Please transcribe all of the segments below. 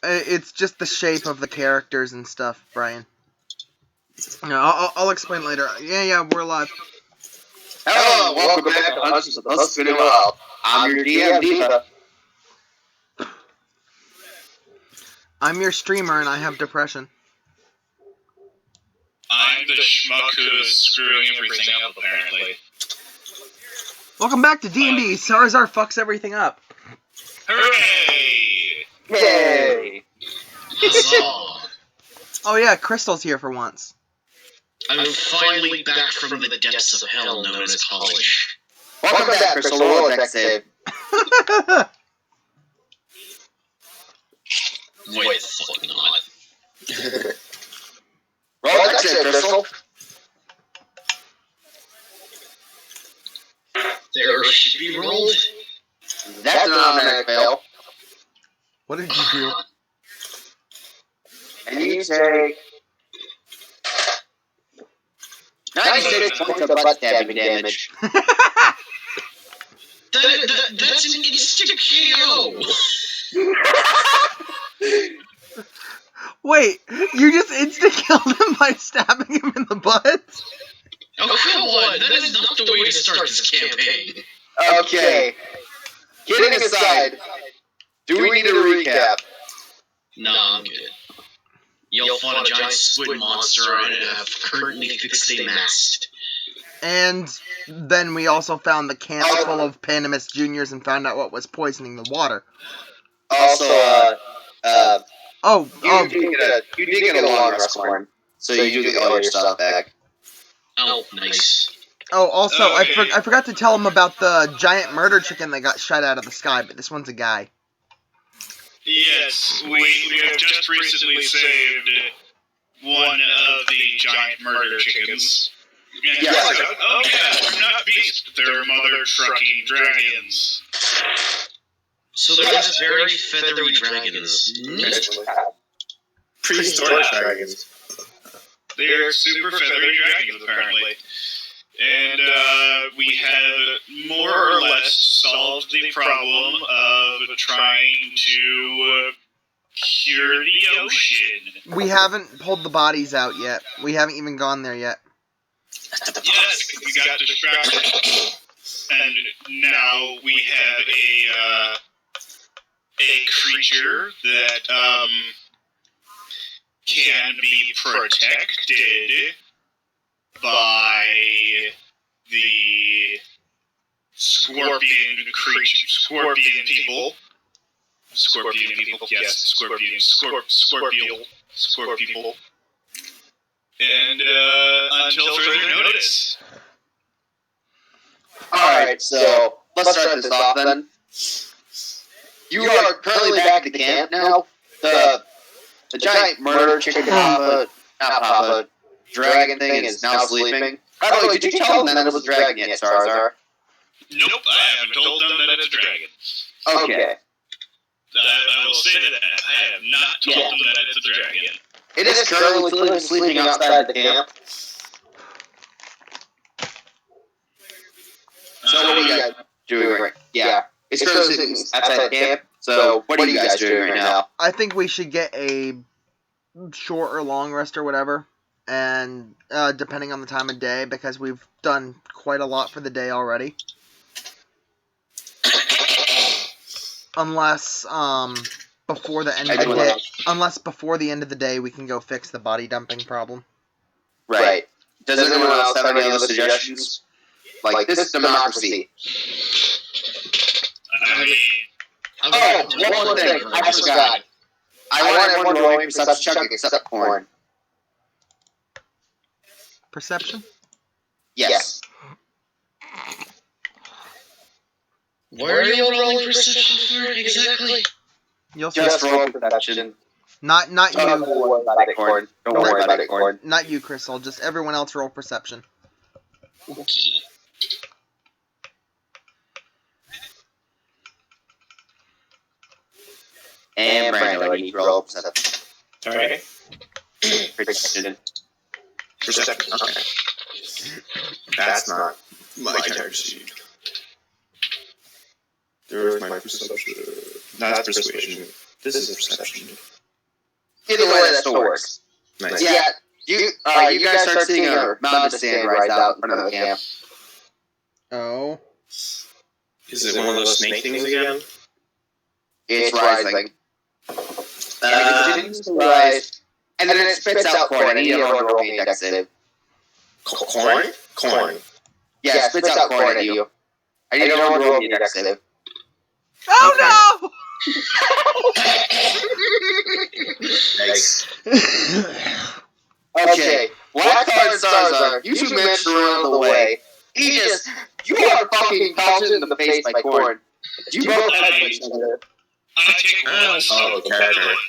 It's just the shape of the characters and stuff, Brian. No, I'll explain later. Yeah, we're live. Hello, welcome back to Hunters of the Bosokunei. I'm your DM, Diva. I'm your streamer, and I have depression. I'm the schmuck who is screwing everything up, apparently. Welcome back to D&D. Sarazar fucks everything up. Hooray! Yay! Huzzah! Oh yeah, Crystal's here for once. I'm finally back from the depths of hell known as college. Welcome back, Crystal. Roll a deck save. Wait, fucking not. Roll a deck save, Crystal. There should be rolled. That's an automatic fail. What did you do? And you take 96 points of butt stabbing damage. That's an instant KO! Wait, you just insta-killed him by stabbing him in the butt? Oh, come on, that is not the way to start this campaign. Okay. Kidding aside, do we need a recap? Nah, I'm good. Y'all fought a giant squid monster and have currently fixed a mast. And then we also found the camp full of Panimus Juniors and found out what was poisoning the water. Also, Oh, you did get a long rest horn, so you do get all your stuff back. Oh, nice. also, Okay. I forgot to tell him about the giant murder chicken that got shot out of the sky, but this one's a guy. Yes, we have just recently saved one of the giant murder chickens. And Yes. oh yeah, they're not beasts, they're mother-trucking dragons. So they're just very feathery dragons. Neat. Prehistoric dragons. They're super feathery dragons, apparently. And we have more or less solved the problem of trying to cure the ocean. We haven't pulled the bodies out yet. We haven't even gone there yet. Yes, we got distracted. And now we have a creature that can be protected by the scorpion people. Yes, scorpion. And until further notice. Alright, so let's start this off then. You are currently back at the camp now. The giant murder chicken dragon thing is now sleeping. By the way, did you tell them that it was a dragon yet, Sarazar? Nope, I haven't told them that it's a dragon. Okay. I will say that I have not told them that it's a dragon. It is currently sleeping outside the camp. So what are you guys doing right now? Yeah. It's currently sitting outside the camp. So what are you guys doing right now? I think we should get a short or long rest or whatever, and depending on the time of day, because we've done quite a lot for the day already. Unless before the end of the day, before the end of the day we can go fix the body dumping problem. Right. Does anyone else have any other suggestions? Like, this is democracy. I mean, One more thing. I forgot. I want everyone to roll me perception check except Corn. Perception? Yes. Why are you rolling perception for exactly? You'll see. Just roll perception. Not Don't you. worry about it, Corn. Don't worry about it, Corn. Not you, Crystal. Just everyone else roll perception. Okay. And Brando, I need to roll perception. Okay. Perception. Perception. Okay. That's not my character sheet. There's my perception. That's persuasion. This is perception. Either way, that still works. Nice. Yeah, you guys start seeing a mountain of sand rise out in front of the camp. Oh. Is it one of those snake things again? It's rising. It continues to rise, and then it spits out corn. I need everyone to roll me a dex save. Corn? Corn. Yeah, it spits out corn at you. I need everyone to roll me a dex save. Oh no! Nice. Okay, Blackheart and Zarzar, you two managed to run out of the way. You are fucking pelted in the face by corn. You both have each other. I take one step Oh, to the character. left.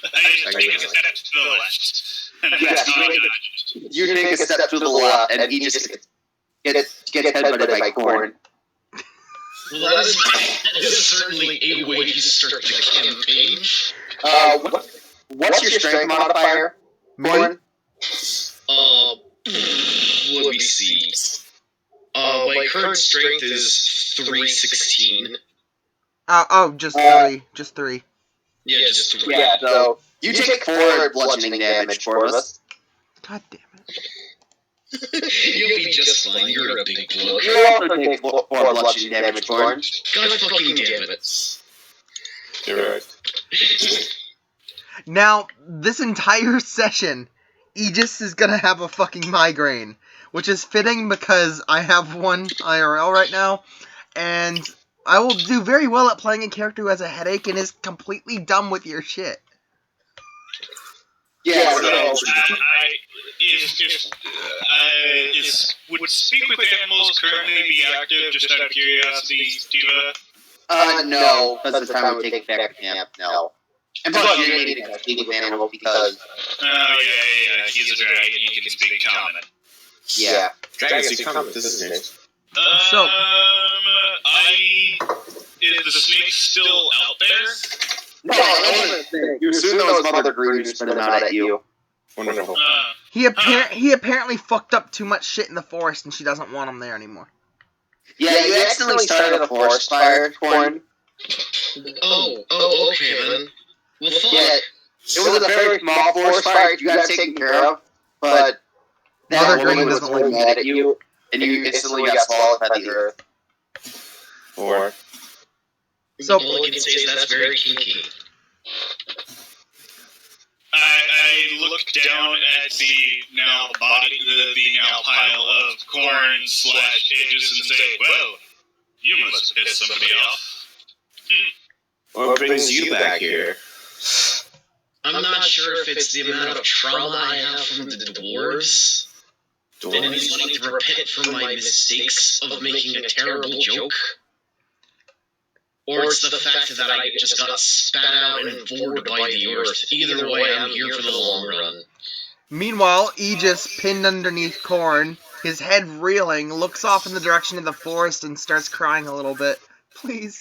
I take a step to the left. Yes, you take a step to the left, and he just gets headbutted by corn. Well, that is certainly a way to start the campaign. What's your strength modifier, corn? Let me see. My current strength is 316. Just three. Just three. Yeah, just 3. Yeah, so you take 4 bludgeoning damage, Corvus. God damn it. You'll be just fine, you're a big bloke. You also take 4 bludgeoning damage, corn. God fucking damn it. You're right. Now, this entire session, Aegis is gonna have a fucking migraine, which is fitting because I have one IRL right now, and I will do very well at playing a character who has a headache and is completely dumb with your shit. Yeah, So, so would speak with animals currently be active, just out of curiosity, Diva? no, because the time would take back to camp, no. And plus, you need to speak with animals because, Oh, yeah, he's a dragon, he can speak common. yeah. Dragons, you come. This is news. So- Is the snake still out there? No, you assume those Mother Green spit them out at you. Wonderful. He apparently fucked up too much shit in the forest, and she doesn't want him there anymore. Yeah, you accidentally started a forest fire, corn. Oh, okay then. Well, fuck. Yeah, it was a very small forest fire you got taken care of, but that Mother Green woman was doesn't really like mad at you, and you instantly got swallowed by the earth. 4. So- all I can say is that's very kinky. I look down at the now pile of corn / edges and say, well, you must have pissed somebody off. What brings you back here? I'm not sure if it's the amount of trauma I have from the dwarves, and me wanting to repent from my mistakes of making a terrible joke, or it's the fact that I just got spat out and bored by the earth. Either way, I'm here for the long run. Meanwhile, Aegis, pinned underneath Corn, his head reeling, looks off in the direction of the forest and starts crying a little bit. Please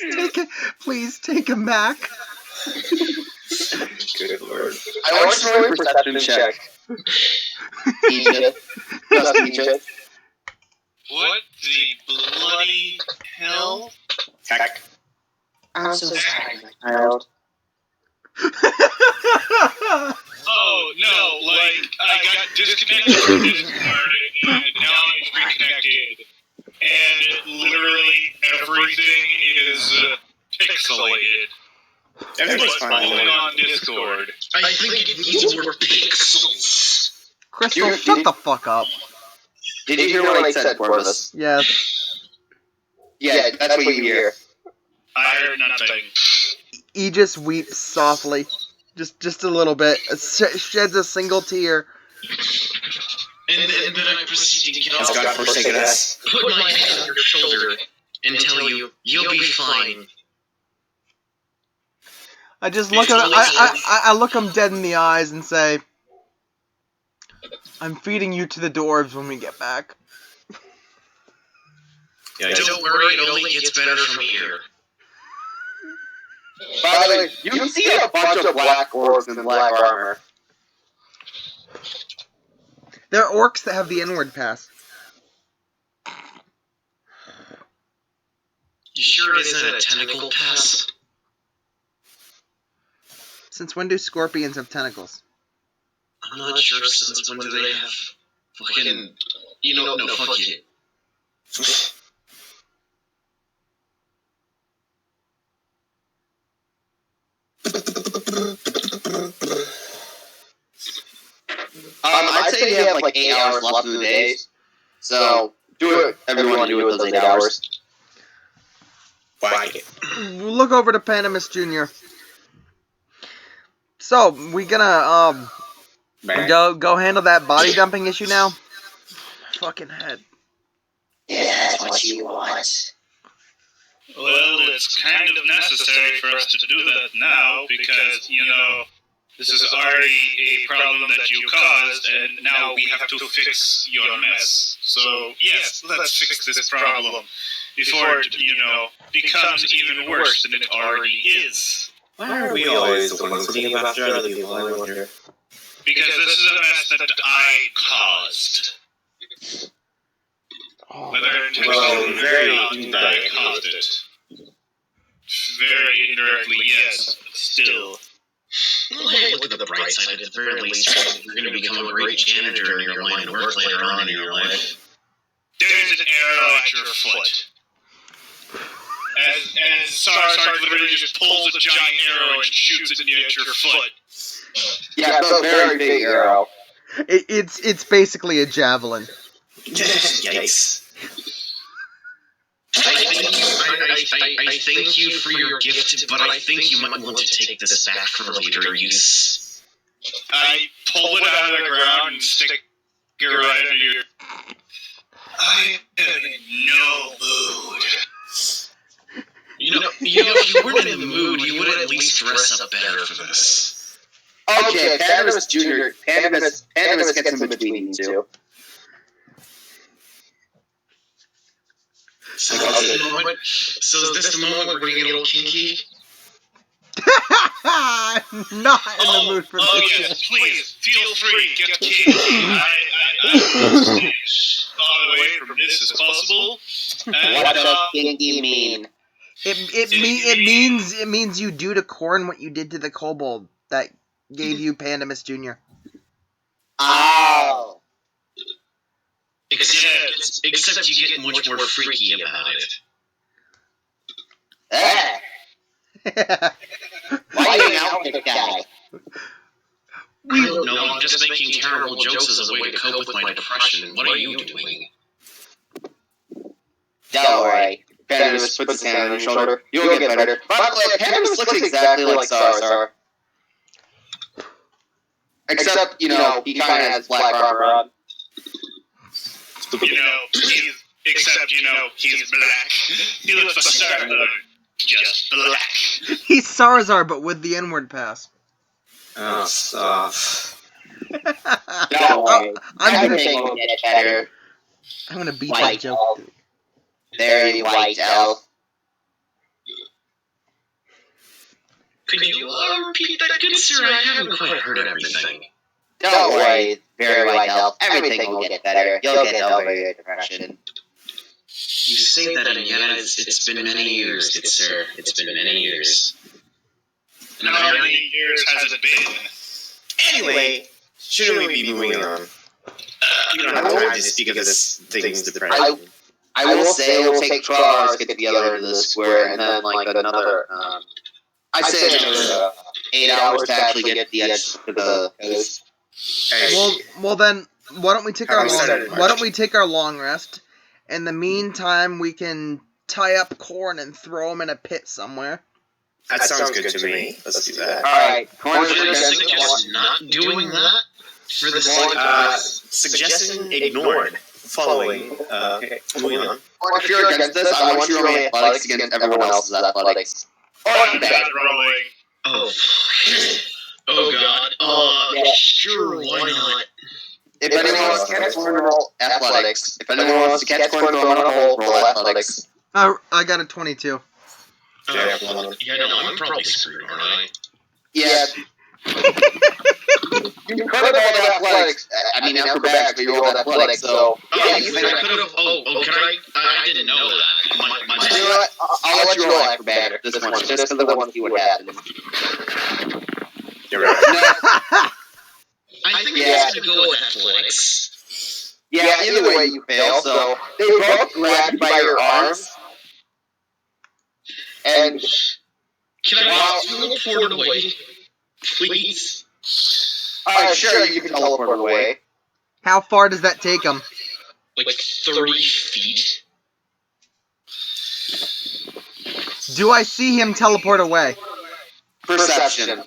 take him back. Good lord. I want you to roll a perception check. Egypt. Just Egypt. What the bloody hell? Heck. I'm so sorry, my child. Oh, no, I got disconnected from Discord, and now I'm reconnected, and literally everything is pixelated. Everything's But fine. only on Discord. I think it needs more pixels. Crystal, shut the fuck up. Did you hear what I said, Corvus? Yes. Yeah, that's what you hear. I heard nothing. Aegis weeps softly. Just a little bit. Sheds a single tear. And then I proceed to get Has off, God forsaken us? put my hand on your shoulder, and tell you, you'll be fine. I just look at I look him dead in the eyes and say, I'm feeding you to the dwarves when we get back. Yeah, Don't worry, it only gets better from here. By the way, you can see a bunch of black orcs in black armor. They're orcs that have the inward pass. You sure it isn't a tentacle pass? Since when do scorpions have tentacles? I'm not sure since when do they have fucking... no, fuck you. I'd say you have like 8 hours left in the day. So do it. Everyone do it those 8 hours. Why? We'll look over to Pandemus Jr. So, we gonna, go handle that body dumping issue now? Fucking head. Yeah, that's what you want. Well, it's kind of necessary for us to do that now because, this is already a problem that you caused, and now we have to fix your mess. So, yes, let's fix this problem before it, becomes even worse than it already is. Why are we always the ones cleaning up after other people? I wonder. Because this is a mess that I caused. Whether intentionally very or not, I caused it. Very indirectly, yes, but still. Well, hey, look at the bright side. At the very least, you're going to become a great janitor in your line of work later on in your life. There's an arrow at your foot. As Sark literally just pulls a giant arrow and shoots it at your foot. Yeah, it's a very big arrow. It's basically a javelin. Yikes. I thank you for your gift, but I think you might want to take this back for later use. I pull it out of the ground and stick it right under your... I am in no mood. If you weren't in the mood, you would at least dress up better for this. Okay, Pandemus Jr. Pandemus gets in between you two. So is this the moment we're going to get a little kinky? Not in the mood for this yes, shit. please, feel free, get kinky. I stay as far away from this as possible. What does kinky mean? It means you do to Korn what you did to the kobold that gave you Pandemus Jr. Oh. Except you get much more freaky about it. Why are you out with guy? I don't know, I'm just making terrible jokes as a way to cope with my depression. What are you doing? Don't worry. Pandemus puts his hand on your shoulder. You'll get better. But Pandemus looks exactly like Sar. Except, he kind of has black armor on. He's black. He looks like Sar, just black. He's Sarazar, but with the N-word pass. Oh, stop. Don't worry. Everything will get better. I'm gonna beat that joke. Elf. Very white elf. Could you repeat that, good sir? I haven't quite heard everything. Don't worry, very white elf. Everything will get better. You'll get over your depression. You say that, and yet it's been many years, good sir. It's been many years. And how many years has it been? Anyway, shouldn't we be moving on? You don't have time to speak of this thing's depression. I will say it will take 12 hours to get to the other end of the square, and then another. I'd say another 8 hours to actually get the edge to the coast. Well then, why don't we take our long rest? In the meantime, we can tie up Korn and throw him in a pit somewhere. That sounds good to me. Let's do that. Alright, Would you suggest not doing that for this? Suggestion ignored. Following. Okay, moving on. Or if you're against this, I want you to roll athletics against everyone else's athletics. Or bad rolling. Oh god. Sure, why not? If anyone wants to catch Korn, roll athletics. If anyone wants to catch Korn, throw him on a hole, roll athletics. I got a 22. I'm probably screwed, aren't I? Yeah. You could have rolled athletics. I mean, acrobatics, but you rolled athletics, so... Yeah, you could have... can I? I didn't know that. You know what? I'll let you roll acrobatics this one, just because I want to see what happens. You're right. I think it's gonna go with athletics. Yeah, either way you fail, so they both grab you by your arms. And Can I teleport away, please? sure, you can teleport away. How far does that take him? Like 30 feet? Do I see him teleport away? Perception.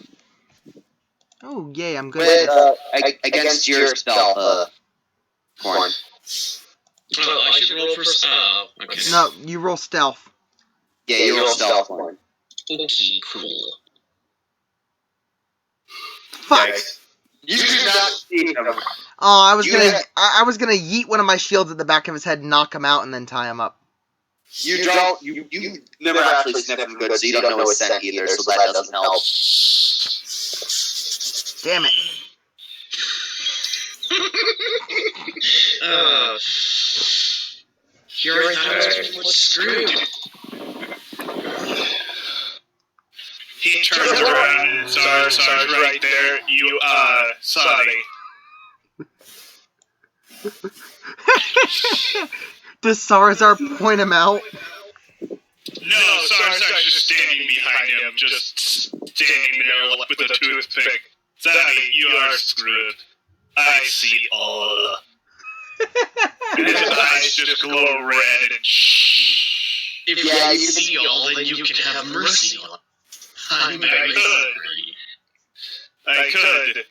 Oh, yay, I'm good. But, against your stealth, Corn. Oh, I should roll for... Oh, okay. No, you roll stealth. Yeah, you roll stealth, Corn. Okay, cool. Fuck! Yikes. You do not see him. Oh, I was gonna yeet one of my shields at the back of his head, knock him out, and then tie him up. You never actually sniff him good, so you don't know his scent either, so that doesn't help. Damn it. Here I thought I was screwed. He turns around and Sar's right there. You are sorry. Does Sarazar point him out? No, Sar's just standing behind him, just standing there with a toothpick. Sorry, you are screwed. I see all. And his eyes just glow red and shh. If you see all, then you can have mercy on. I could,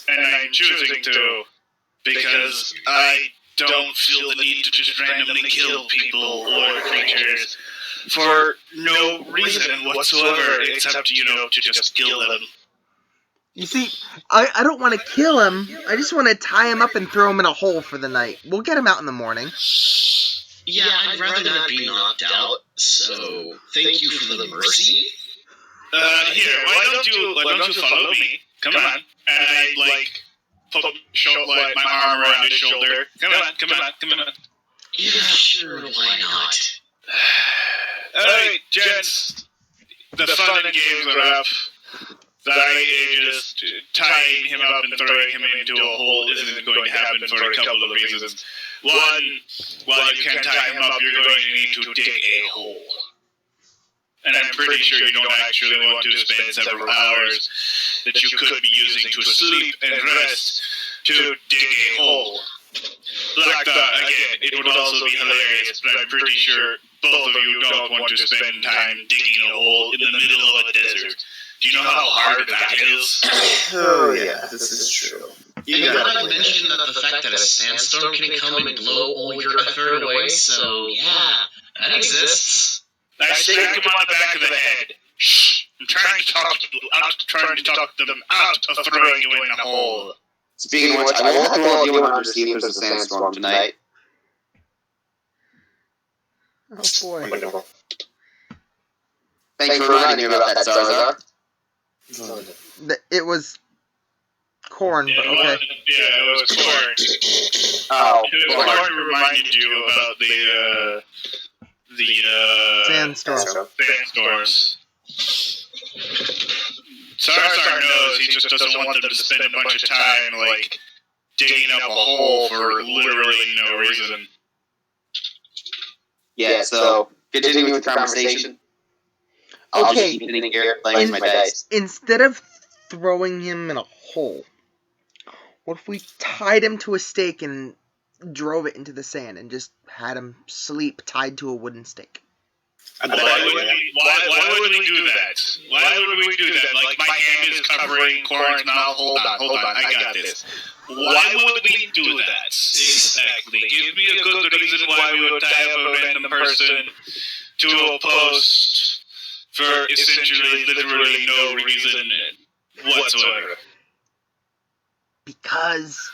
and I'm choosing to, because I don't feel the need to just randomly kill people or creatures for no reason whatsoever, except, to just kill them. You see, I don't want to kill him. I just want to tie him up and throw him in a hole for the night. We'll get him out in the morning. Yeah, I'd rather not be knocked out, so thank you for the mercy. Here, why don't you follow me? Come on. And I, put my arm around his shoulder. Come on. Yeah, sure, why not? Alright, gents. The fun and games are up. Just tying him up and throwing him into a hole isn't going to happen for a couple of reasons. One, while you can tie him up, you're going to need to dig a hole. And I'm pretty sure you don't actually want to spend several hours that you could be using to sleep and rest to dig a hole. Black Thought, again, it would also be hilarious, but I'm pretty sure both of you don't want to spend time digging a hole in the middle of a desert. Do you know how hard that is? Oh, yeah, this is true. You gotta mention that the fact that a sandstorm can come and blow all your effort away, so yeah, that exists. I smack him on the back of the head. Shh! I'm trying to talk them out of throwing you in the hole. Speaking of which, I will have to roll you to see if there's a sandstorm tonight. Oh boy. Wonderful. Thanks for reminding me about that, Zarzar. It was corn, but okay. It was corn. Oh, It was corn reminded you about the sandstorms. Sarsar knows he just doesn't want them to spend a bunch of time, digging up a hole for literally no reason. Yeah, so, continue with the conversation. I'll Okay. just keep sitting here playing with my dice. Instead of throwing him in a hole, what if we tied him to a stake and drove it into the sand and just had him sleep tied to a wooden stake? Why would we do that? Why would we do that? My hand is covering Corn's mouth. Hold on, I got this. Why would we do that? Exactly. Give me a good reason why we would tie up a random person to a post for essentially literally no reason whatsoever. Because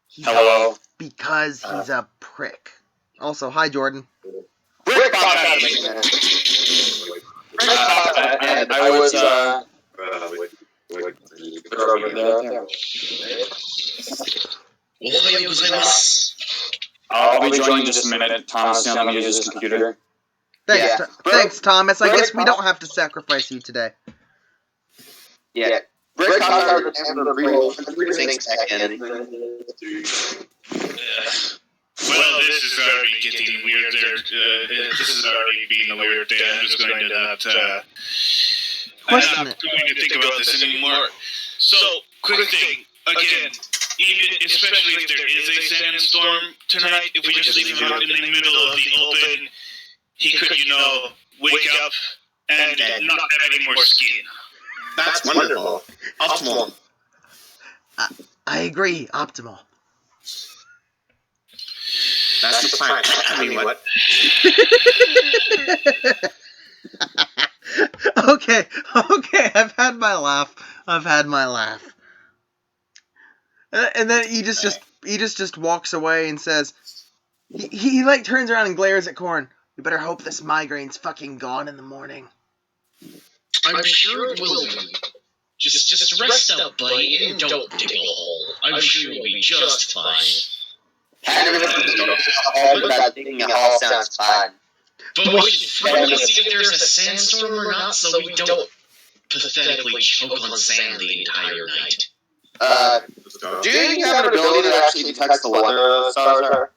he's a prick. Also, hi Jordan. Rick popped out of me. And I was, I'll be joining in just a minute. Thomas, let me use his computer. Thanks, Thomas. I guess we don't have to sacrifice you today. Yeah. Brick pops out of the amber sinks back in. Well, this is already getting weird. This is already being a weird thing. I'm just going to not. Question I'm not going to think about this anymore. So, quick thing. Again, especially if there is a sandstorm tonight, if we just leave him out in the middle of the open, he could, wake up and not have any more skin. That's wonderful. Optimal. I agree, optimal. That's the plan. I mean, what? Okay, I've had my laugh. And then he just walks away and says, he like turns around and glares at Korn. You better hope this migraine's fucking gone in the morning. I'm sure it will be. Just rest up, buddy, and don't dig a hole. I'm sure you'll be just fine. Without thinking it all sounds fine. But we should probably see if there's a sandstorm or not, so we don't pathetically choke on sand the entire night. Do you have an ability that actually detects the weather stars are?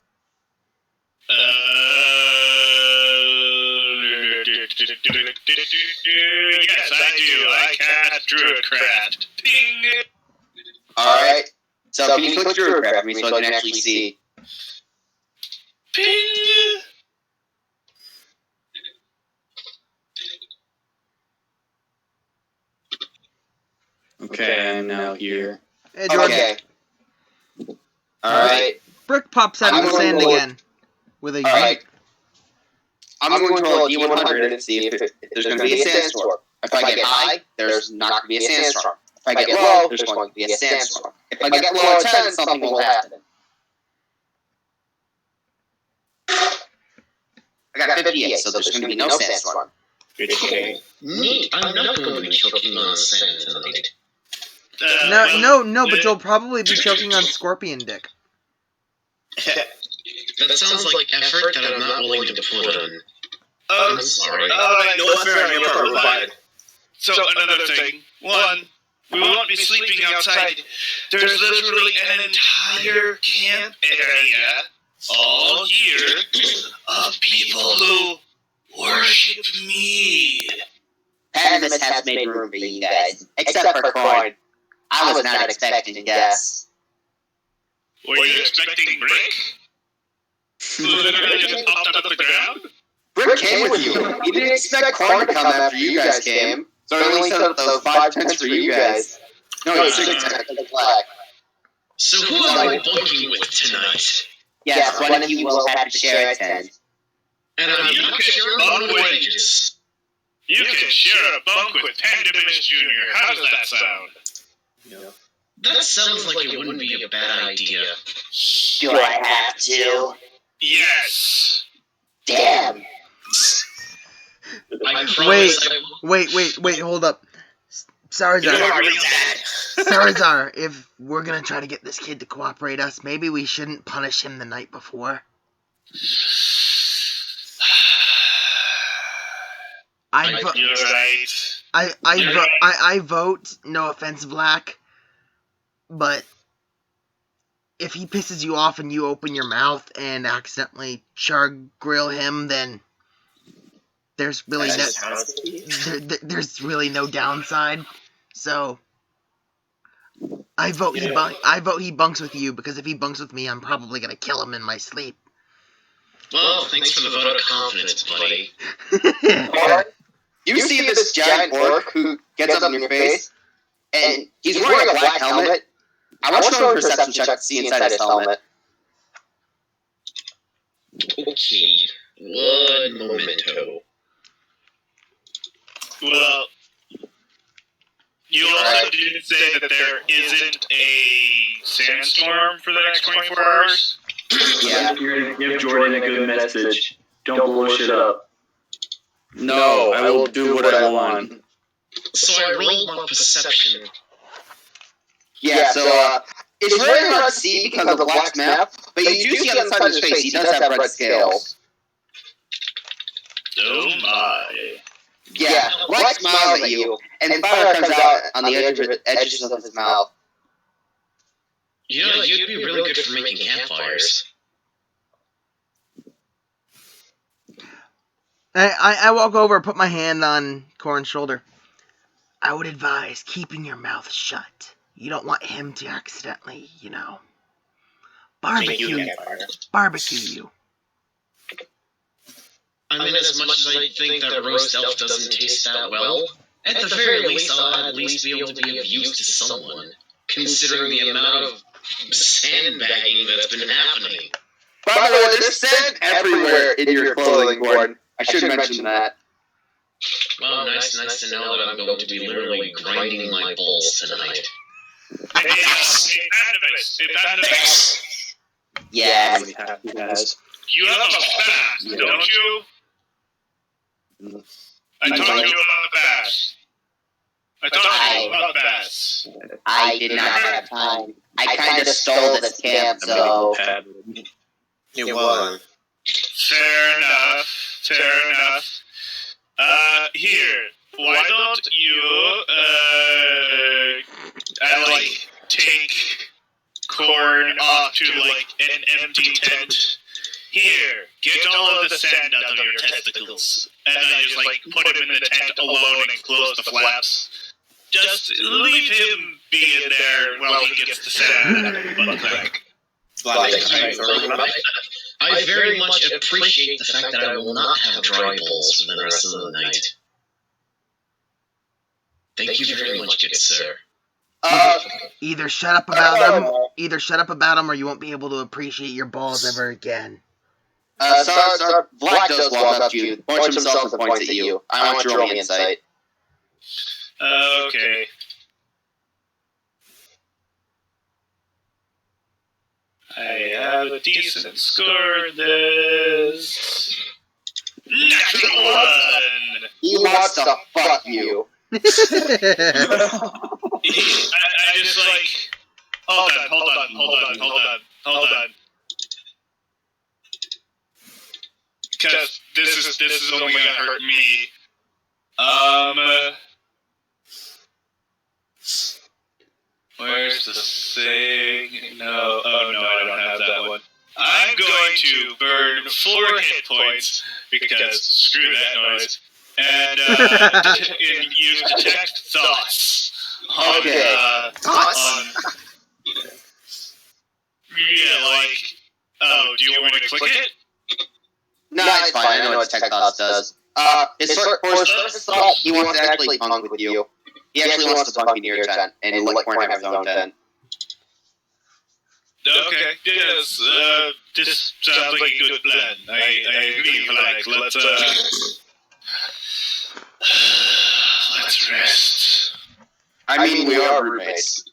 Yes, I do. I cast Druidcraft. Ping! Alright. So can you click Druidcraft me so I can actually see? Ping! Okay, I'm now here. Hey, Jordan. Okay. Alright. Brick pops out of the sand again. With a Alright. I'm going to roll a D100 and see if there's going to be a sandstorm. If I get high, there's not going to be a sandstorm. If I get low, there's going to be a sandstorm. If I get below 10, something will happen. I got 58, so there's going to be no sandstorm. Neat. I'm not going to be choking on sand tonight. No, but you'll probably be choking on scorpion dick. That sounds like effort that I'm not willing to put in. I'm sorry. Alright, no effort on your part provided. So, another thing. One, we won't be sleeping outside. There's literally an entire camp area all year of people who worship me. Panimus has made room for you guys, except for Corn. I was not expecting Gus. Were you expecting Brick? Who literally just popped up the ground? Brick came with you. He didn't expect Corn to come after you guys came, so he only set up those 5 tents for you guys. No, 6 tents for the flag. So who am I bunking with tonight? Yes, one of you will have to share a tent. And I'm not sure on wages. You can share a bunk with Pandamus Jr. How does that sound? That sounds like it wouldn't be a bad idea. Do I have to? Yes. Damn. I promise Wait, hold up. Sarazar, if we're gonna try to get this kid to cooperate us, maybe we shouldn't punish him the night before. You're right. I vote, no offense, Black, but if he pisses you off and you open your mouth and accidentally char-grill him, then there's really there's really no downside. So I vote he bunks with you, because if he bunks with me, I'm probably gonna kill him in my sleep. Well, thanks for the vote of confidence, buddy. You see this giant orc who gets up in your face, and he's wearing a black helmet. I want you to roll a perception check to see inside his helmet. Okay, one momento. Well, you also did say that there isn't a sandstorm for the next 24 hours? Yeah. You're going to give Jordan a good message. Don't blow shit up. No, I will do what I want. So I rolled my perception. Yeah, so it's very hard to see because of the black map, but you do see on the side of his face he does have red scales. Oh my. Yeah, Black smiles at you, and fire comes out on the edges of his mouth. You know, you'd be really good for making campfires. I walk over and put my hand on Corin's shoulder. I would advise keeping your mouth shut. You don't want him to accidentally, barbecue you. I mean, as much as I think that roast elf doesn't taste that well, at the very least, I'll at least be able to be of use to someone, considering the amount of sandbagging that's been happening. By the way, there's sand everywhere in your clothing, Gordon. I should mention that. Well, nice to know that I'm going to be literally grinding my balls tonight. Yes! Evanimous! Yes. Yes. You have a fast, don't you? I told you about the bass. I told you about the bass. I did not have time. I kind of stole this camp, so... Yeah, well, Fair enough. Here, why don't you, take corn off to, an empty tent? Here, get all of the sand out of your testicles. And then just, put him in the tent alone and close the flaps. Just leave him be in there while he gets the sand out of his butt crack. I very much appreciate the fact that I will not have dry balls for the rest of the night. Thank you very much, good sir. Either shut up about them, or you won't be able to appreciate your balls ever again. Sir, Black does walk up to you, points himself and points at you. I want your roll me insight. Okay. I have a decent score in this. Natural 1! He wants to fuck you. I just hold on. Because this is only gonna hurt me. Where's the thing? No, I don't have that one. I'm going to burn 4 hit points, because screw that noise, and use detect thoughts. Okay. Thoughts? Do you want me to click it? No, it's fine. I know what Tech Thoughts does. For his first thought, he wants to actually punk with you. He actually wants to punk into your tent, and let Corn have his own tent. Okay, yes, this sounds like a good plan. I agree, let's rest. I mean, we are roommates.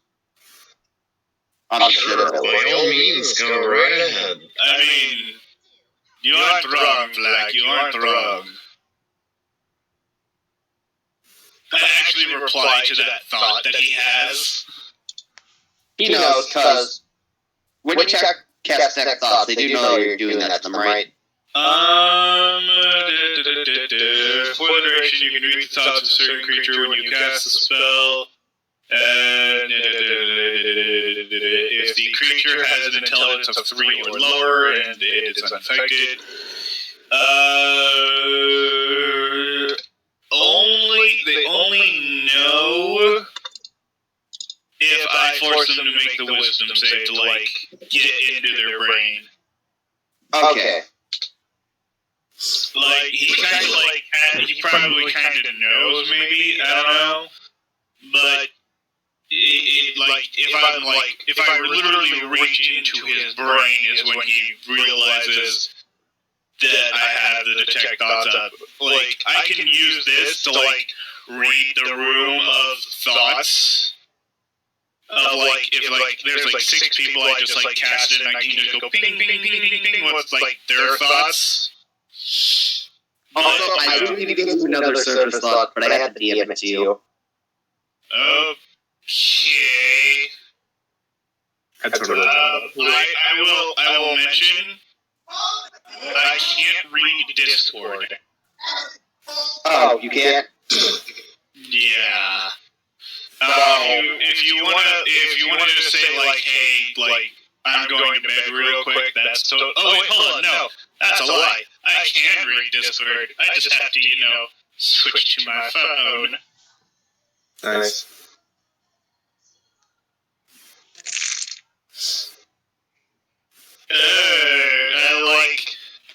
By all means, go right ahead. I mean, you aren't wrong, Flag, you aren't wrong. I actually reply to that thought that he has. He knows, because when you cast Tech Thoughts, they do know you're doing that to them, right? For the duration, you can read the thoughts of a certain creature when you cast the spell. And if the creature has an intelligence of 3 or lower and it is unaffected, they only know if I force them to make the wisdom save to get into their brain. Okay. He probably kind of knows, maybe, I don't know, but if I literally reach into his brain is when he realizes that I have the detect thoughts up. I can use this to, read the room of thoughts. Of, if, there's, 6 people, I just, cast it and I can just go ping, ping, ping, ping, ping, what's, their thoughts. Also, I do need to give you another surface thought, but I have to DM it to you. Okay. I will mention I can't read Discord. Oh, you can't? Yeah. If you wanna just say like, hey, like I'm going to bed real quick, that's oh wait, hold on, no, that's a lie. I can read Discord. I just have to, switch to my phone. Nice.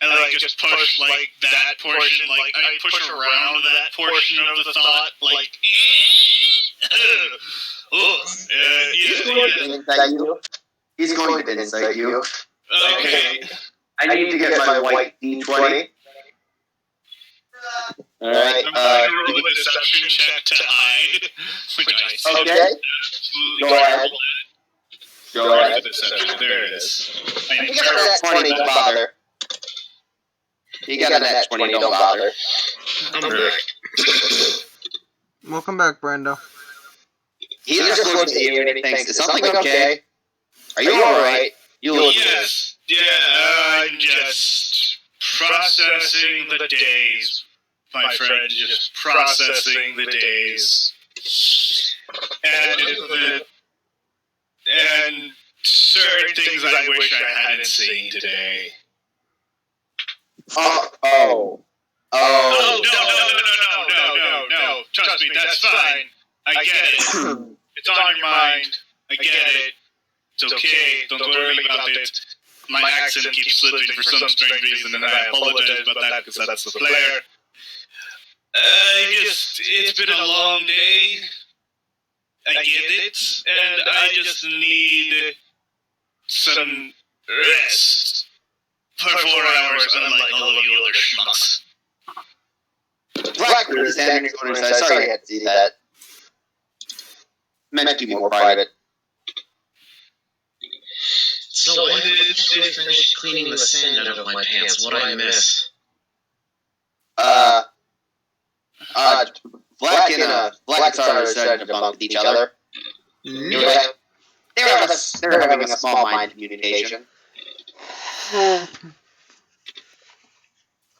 I just push like that portion, like I push around that portion of the thought, like. He's going to insight you. Okay. I need to get my white D20. Alright, I'm going to roll a deception check to hide, which I okay. Go ahead. Go ahead. Deception. There it is. You got that 20, don't bother. You got that 20, don't bother. I'm back. Welcome back, Brando. He just looks at you and he thinks, is something okay? Are you alright? You look Yes. Yeah, I'm just processing the days, my friend. Just processing the days. And certain things I wish I hadn't seen today. Oh, no. Trust me, that's fine. I get it. It's on your mind. I get it. It's okay. Don't worry about it. My accent keeps slipping for some strange reason, and I apologize about that because that's the player. It's been a long day. I get it, and I just need some rest for 4 hours, unlike all of you other schmucks. Blackbird is standing in your corner and says, sorry I had to see that. Meant to be more private. So when did they finish cleaning the sand out of my pants? What'd I miss? Black and Star started to bunk with each other. They're having a small mind communication.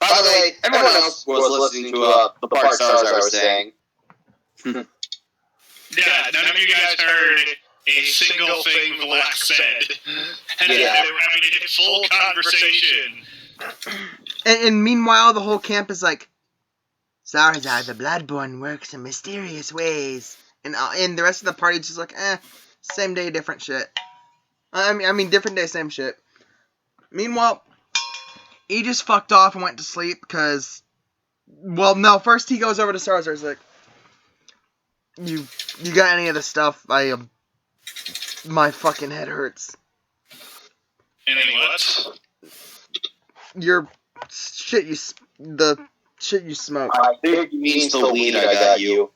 By the way, everyone else was listening to the part Stars I was saying. Yeah, none of you guys heard a single thing Black said. And they were having a full conversation. And meanwhile, the whole camp is like, Zarzar, the Bloodborne, works in mysterious ways. And the rest of the party just like, same day, different shit. I mean, different day, same shit. Meanwhile, he just fucked off and went to sleep because, well, no, first he goes over to Zarzar. He's like, you got any of the stuff? My fucking head hurts. Any what? The shit you smoke. I think he means the weed I got you.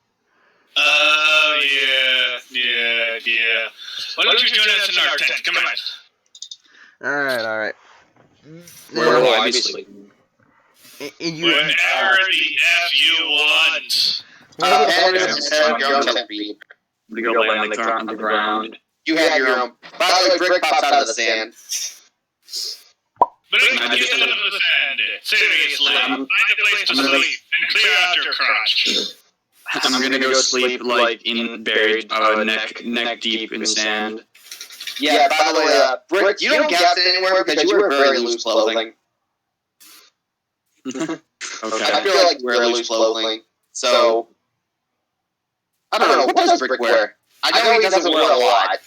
Oh, yeah. Why don't you join us in our tent? Come on. Alright. Where will I be sleeping? Wherever the F you want. I'm gonna go lay on the ground. You have your own. By the way, brick pops out of the sand. But if you get out of the sand, seriously, find a place to sleep and clear out your crotch. I'm gonna go sleep buried neck deep in sand. Yeah, by the way, Brick, you don't get anywhere because you wear very loose clothing. Okay. I feel like you wear loose clothing, so I don't know. What does Brick wear? I know he doesn't wear a lot.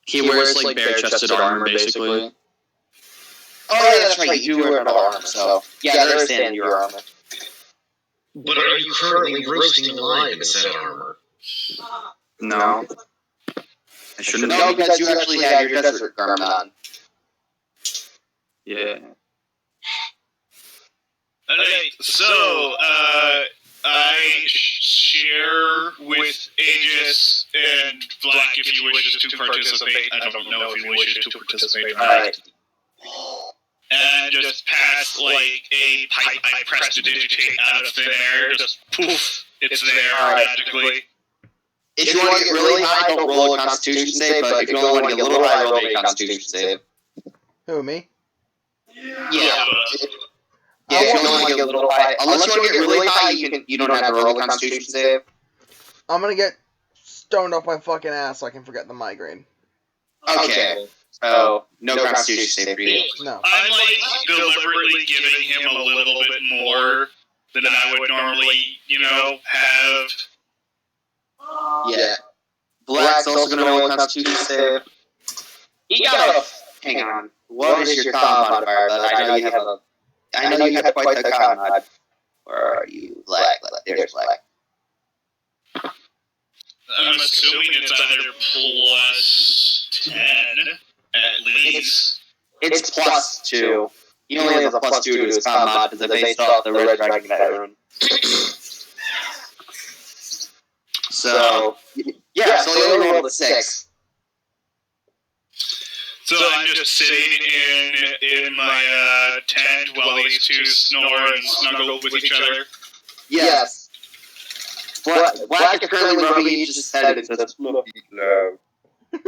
He wears bare-chested armor, basically. Oh yeah, that's right. You do wear metal armor, so yeah, there's sand in your armor. But are you currently roasting alive in said armor? No. I shouldn't No, because you actually have your desert garment on. Yeah. Alright, so, I share with Aegis and Black if he wishes to participate. I don't know if he wishes to participate or not. Alright. And just pass, a pipe I press to digitate out of thin air. Just poof, it's there magically. If you want to get really high, don't roll a Constitution save, but if you only want to get a little high, roll a Constitution save. Who, me? Yeah. Yeah, if you only want to get a little high. Unless you want to get really high, you don't have to roll a Constitution save. I'm gonna get stoned off my fucking ass so I can forget the migraine. Okay. So, no Constitution save for you. No. I'm like deliberately giving him a little bit more than I would normally, have. Yeah. Black's also going to roll a Constitution save. He got a... Hang on. What is your con modifier? But I know you have quite the con mod. Where are you? Black. There's Black. I'm assuming it's either plus 10, at least. It's plus 2. He only has a plus 2 to his con mod because they're based off the Red Dragon Veteran. So, yeah, so he only rolled a 6. So I'm just sitting in my tent while these two snore and snuggle with each other. Yes. Black is currently rubbing each head and says, "Look, love." He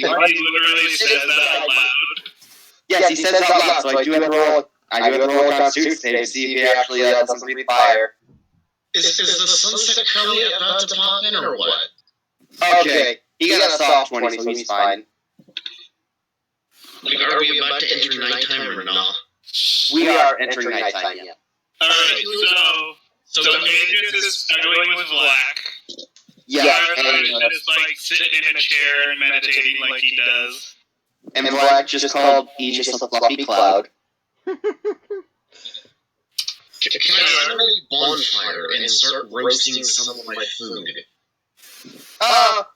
literally says that out loud. Yes, he says it out loud, so I do have to roll a Constitution save to see if he actually does something with fire. Is the sunset curly about to pop in or what? Okay, he got a soft 20, so he's fine. Like, are we about to enter nighttime or not? We are entering nighttime yet. Alright, so Aegis is snuggling with Black. Yeah, Darwin is like sitting in a chair and meditating like he does. and Black just called Aegis a fluffy cloud. Can I start a bonfire and start roasting some of my food?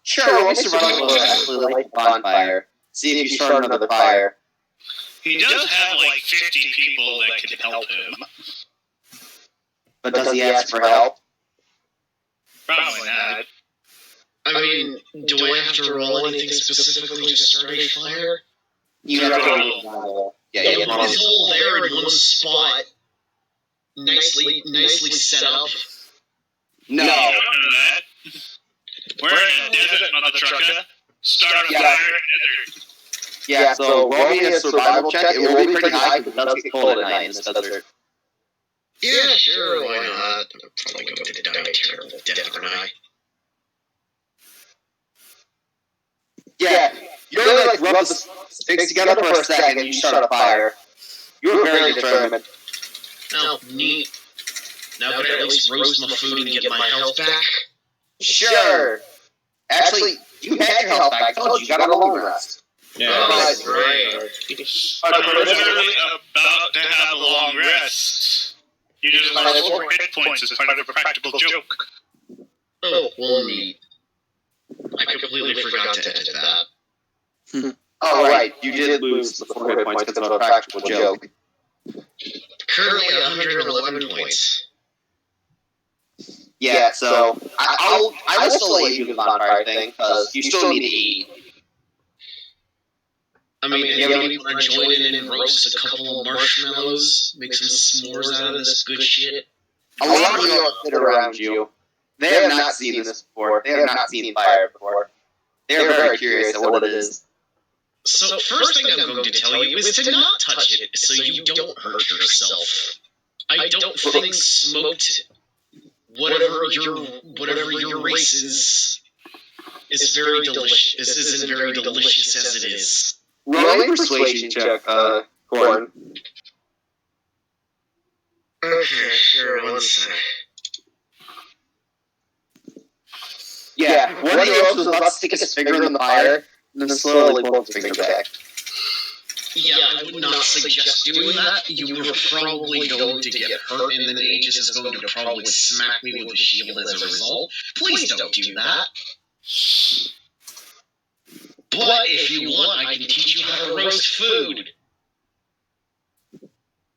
Sure, we should run a little actually light the bonfire. See if you start another fire. He does have like 50 people that can help him. But does he ask for help? Probably not. I mean, do I have to roll anything specifically to start a fire? You have to roll. Yeah, it's all there in one spot. Nicely set up. No. You don't know that. We're in a desert, mother trucker. Start a fire in a desert. Yeah, so roll me a survival check. It will be pretty high because it does get cold at night in this desert. Yeah, sure, why not? I'm probably going to die a terrible death, aren't I? Yeah, you only like rub the sticks together for a second and you start a fire. You're very determined. Oh, neat. Now can I at least roast my food and get my health back? Sure. Actually, you had your health back. I told you, you got a long rest. Yeah, that's right. We're literally about to have a long rest. You just lost 4 hit points as part of a practical joke. Oh, well, neat. I completely forgot to edit that. Oh, right. You did lose the 4 hit points because of a practical joke. Currently 111 points. Yeah, so I will still let you do the bonfire thing because you still need to eat. I mean, anybody want to join in and roast a couple of marshmallows, make some s'mores out of this good shit? A lot of you sit around you. They have not seen this before. They have not seen fire before. They are very curious at what it is. So, first thing I'm going to tell you is to not touch it so you don't hurt yourself. I don't think smoked whatever your race is very delicious. Isn't very delicious as it is. Roll a persuasion check, Corn. Okay, sure, one sec. Yeah, one of the elves was about to stick his finger in the fire, and then slowly pull his finger back. Yeah, I would not suggest doing that. You were probably going to get hurt, and then Aegis is going to probably smack me with the shield as a result. Please don't do that. But if you want, I can teach you how to roast food.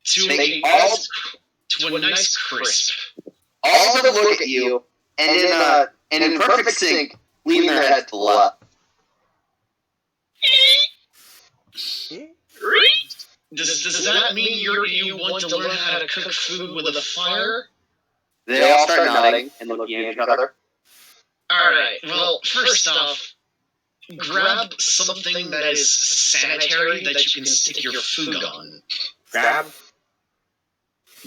To a nice crisp. All of them look at you, and in perfect sync, lean their head to the left. Does that mean you want to learn how to cook food with a fire? They all start nodding and looking at each other. Alright, well, first off, grab something that is sanitary that you can stick your food on. Grab?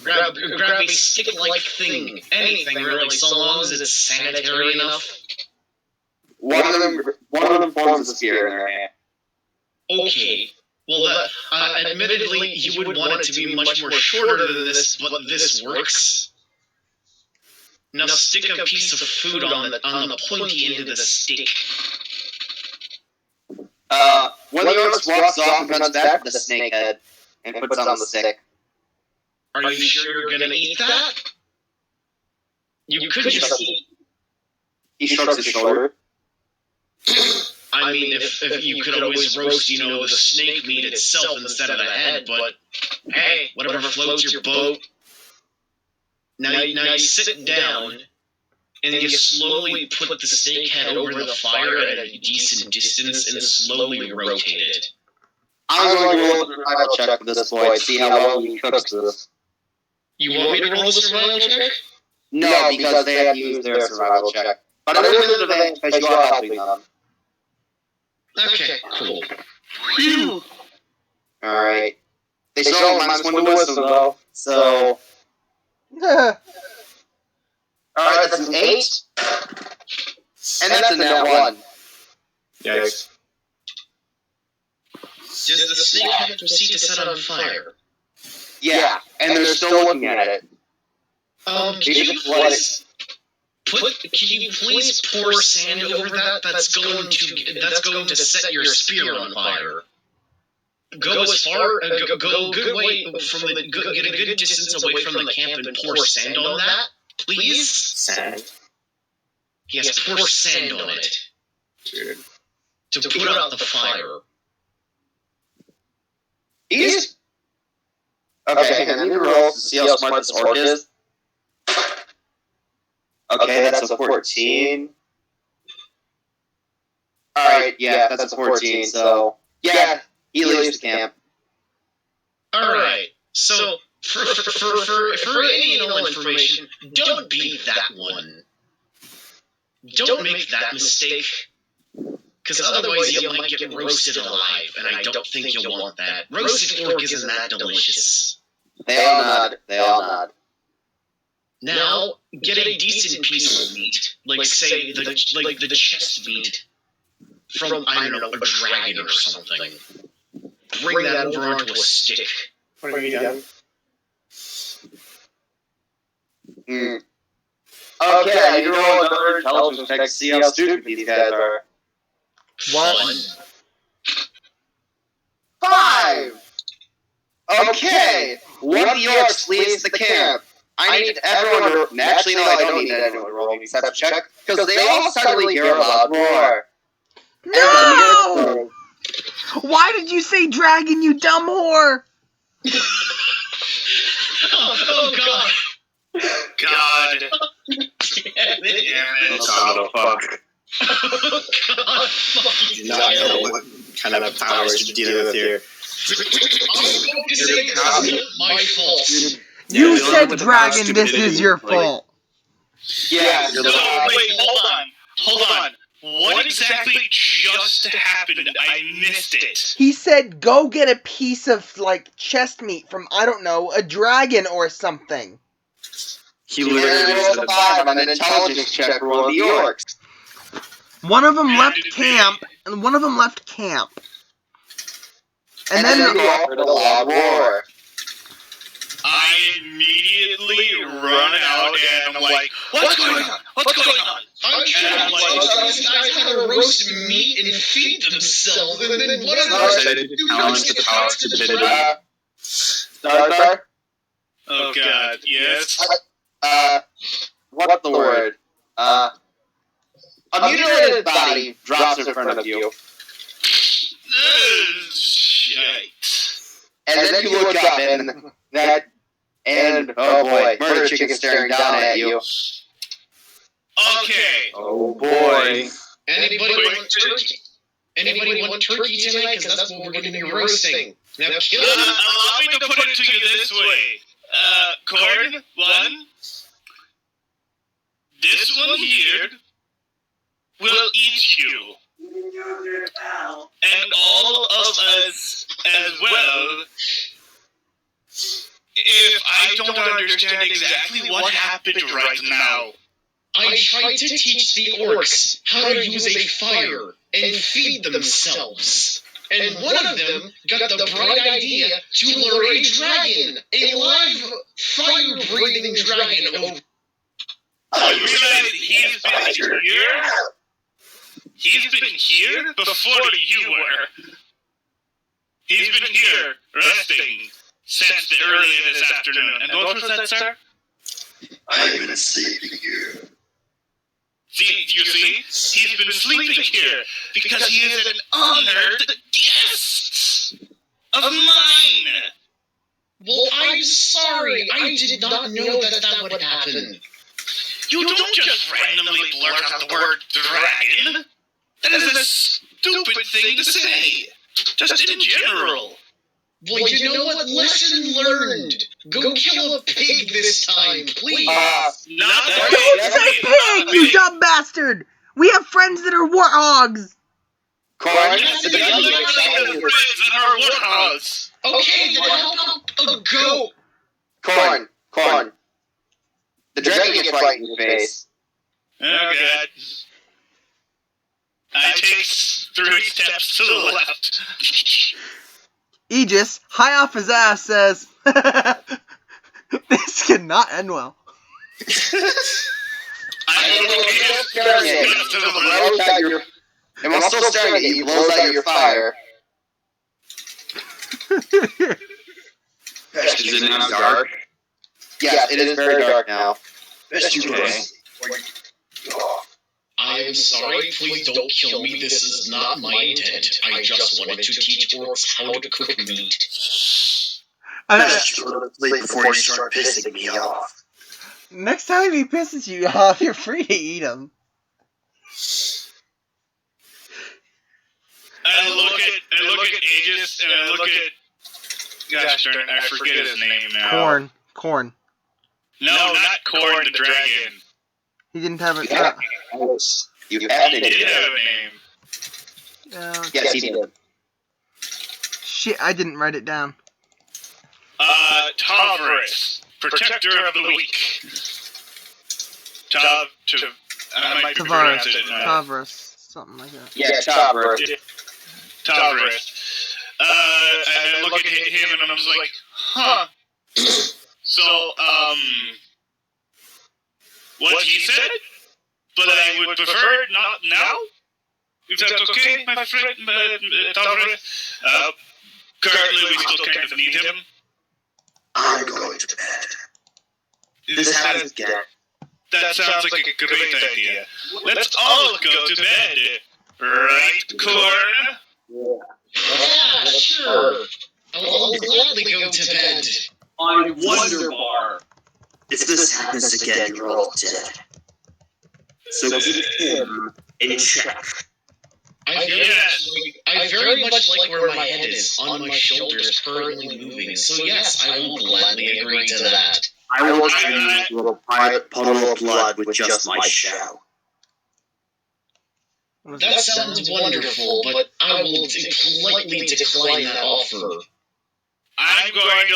Grab a stick-like thing. Anything, really, so long as it's sanitary enough. One of them forms a spear in their hand. Okay. Well, admittedly, you would want it to be much more shorter than this, but this works. Now stick a piece of food on the pointy end of the stick. One of the orcs walks off and comes back with a snake head and puts it on the stick. Are you sure you're gonna eat that? You could just eat. He shrugs his shoulder. I mean, if you could always roast, the snake meat itself instead of the head, but hey, whatever floats your boat. Now you sit down, and you slowly put the snake head over the fire at a decent distance and slowly rotate it. I'm going to roll a survival check for this boy to see how well he cooks this. You want me to roll a survival check? No, because they have to use their survival check. But it is an advantage because you are helping them. Okay, cool. Phew. Alright. They still have -1 to wisdom, though, so... Alright, that's an 8. And that's a nat 1. Yikes. Does the snake have to proceed to set on fire? Yeah, and they're still looking at it. Can you please pour sand over that? That's going to set your spear on fire. Go as far, go good way from get a good distance away from the camp and pour sand on that, please. Sand. Yes, pour sand on it. Dude. To put out the fire. He's... Okay, I need to roll to see how smart this orc is. Okay, that's a 14. Alright, yeah, that's a 14, so... Yeah, he leaves the camp. Alright, so, for any information, don't be that one. Don't make that mistake. Because otherwise you might get roasted alive, and I don't think you'll want that. Roasted orc isn't that delicious. They all nod. Now, get a decent piece of meat, like say the chest meat from, I don't know, a dragon or something. Bring that over onto a stick. What have you done? Okay, I need to roll another intelligence check to see how stupid these guys are. Fun. 5! Okay! One of the orcs leaves the camp. I need everyone to... Actually, no, I don't need anyone to roll me except check, because they all suddenly hear a loud roar. No! Why did you say dragon, you dumb whore? Oh God! God. Damn it! God, oh fuck. Oh God! Fuck Do not know what kind of powers you're dealing with here. I'm going to say this is my fault. You Yeah, said with the dragon, this stupidity, is your like- fault. Yeah, No, wait, hold on. What exactly just happened? I missed it. He said, go get a piece of, like, chest meat from, I don't know, a dragon or something. He you literally rolled said a 5 on an intelligence check for one of the orcs. One of them left camp, and one of them left camp. And then you all heard a loud roar. I immediately run out and I'm like, what's going on? What's going on? I'm sure And I'm like, these guys had to roast meat and feed themselves, and then what are Decided to challenge the power of stupidity. Star? oh God, yes. What's the word? A mutilated body drops in front of you. Shite. And then you look up and oh boy, murder chicken staring down at you. Okay. Oh boy. Anybody want turkey? Anybody want turkey tonight? Because that's what we're going to be roasting. Now kill it. Allow me to put it to you this way. Corn, one. This one here will eat you. And all of us as well. if I don't understand exactly what happened right now. I tried to teach the orcs how to use a fire and feed themselves. And one of them got the bright idea to lure a dragon, a live, fire-breathing dragon over. You realize he's been here? He's been here before you were. He's been here, resting, since the early this afternoon. And what was that, sir? I've been sleeping here. See, you see? He's been sleeping here because he is an honored guest of mine. Well, I'm sorry. I did not know that would happen. You don't just randomly blurt out the word dragon. That is a stupid thing to say. Just in general. Well, you know what? Lesson learned. Go kill a pig this time, please. Not Don't say pig, you dumb bastard! We have friends that are warthogs! Corn, The friends that are warthogs. Okay, then help out a goat. Corn. The dragon gets right in your face. Oh, God. I take 3 steps to the left. Aegis, high off his ass, says, this cannot end well. I'm still staring at you. He blows out your fire. Is it now dark? Yeah, it is very dark now. Best you can. I am sorry, please don't kill me. This is not my intent. I just wanted to teach orcs how to cook meat. Best you go to sleep before you start pissing me off. Next time he pisses you off, you're free to eat him. I look at Aegis, and I look at... Gosh darn it, I forget his name now. Corn. No, not Corn, the dragon. He didn't have it. You have He did it. have a name. Yes, he did. Shit, I didn't write it down. Tavris, Protector of the Weak. I might be pronouncing it now. Tavris, something like that. Yeah, Tavris. Tavris. And I look at him and I'm just like, huh. So, what he said? But I would prefer not now? If that's okay, my friend, Tavris? Currently we still kind of need him. I'm going to bed. This happens again. That sounds like a great idea. Let's all go to bed. Right, Corn? Yeah, sure. I'll gladly go to bed. On Wonder Bar. If this happens again, you're all dead. So keep him in check. I very much like where my head is, on my shoulders, currently moving. So yes, I will gladly agree to that. I will turn you into a private puddle of blood with just my shell. That sounds wonderful, but I will politely decline that offer. I'm going to,